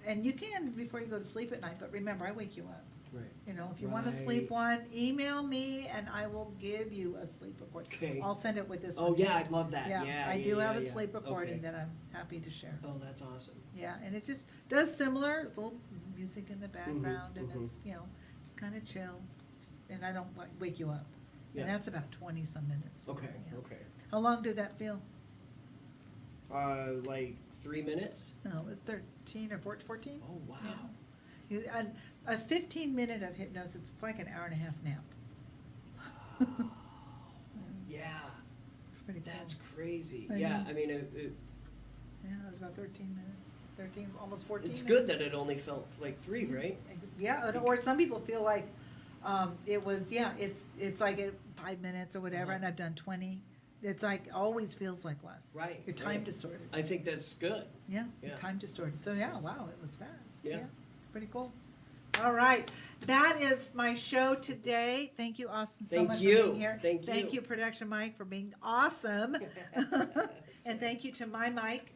and you can before you go to sleep at night, but remember, I wake you up. Right. You know, if you want to sleep Right. one, email me and I will give you a sleep recording. Okay. I'll send it with this Oh one. yeah, too. I'd love that. Yeah, I do have a yeah. sleep recording Okay. that I'm happy to share. Oh, that's awesome. Yeah, and it just does similar, it's a little music in the background, and mhm. it's, you know, just kind of chill, and I don't wake you up. Yeah. And that's about 20-some minutes. Okay. Yeah. Okay. How long did that feel? Like 3 minutes. No, it was 13 or 14? Oh wow. Yeah. A 15-minute of hypnosis, it's like an hour and a half nap. Yeah. It's pretty cool. That's crazy. I Yeah. know. I mean, Yeah, it was about 13 minutes. 13, almost 14 It's minutes. good that it only felt like 3, right? Yeah, or some people feel like it was, it's like 5 minutes or whatever, Uh-huh. and I've done 20. It's like, always feels like less. Right, Your time right. distorted. I think that's good. Yeah, Yeah. your time distorted. So, yeah, wow, it was fast. Yeah. It's pretty cool. All right, that is my show today. Thank you, Austin, so Thank much you. for being here. Thank you. Production Mike, for being awesome. And thank you to my Mike,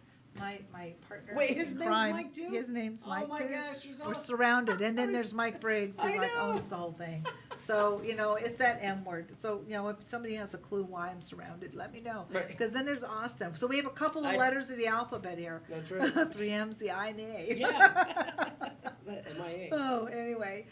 my partner. Wait, his in name's crime. Mike too? His name's Oh Mike my too. gosh, he's We're awesome. surrounded, and then there's Mike Briggs, who I like know. owns the whole thing. So, it's that M word. So, if somebody has a clue why I'm surrounded, let me know. Right. Because then there's Austin. So we have a couple of I- letters of the alphabet here. That's right. 3 M's, the I and the A. Yeah. MIA. Oh, anyway,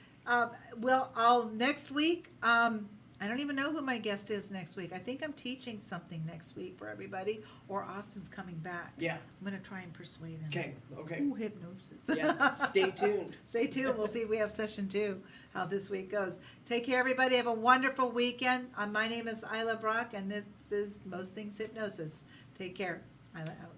next week, I don't even know who my guest is next week. I think I'm teaching something next week for everybody, or Austin's coming back. Yeah. I'm gonna try and persuade him. Okay. Ooh, hypnosis. Yeah. Stay tuned. Stay tuned. We'll see if we have session 2, how this week goes. Take care, everybody. Have a wonderful weekend. My name is Ilah Brock, and this is Most Things Hypnosis. Take care. Ilah out.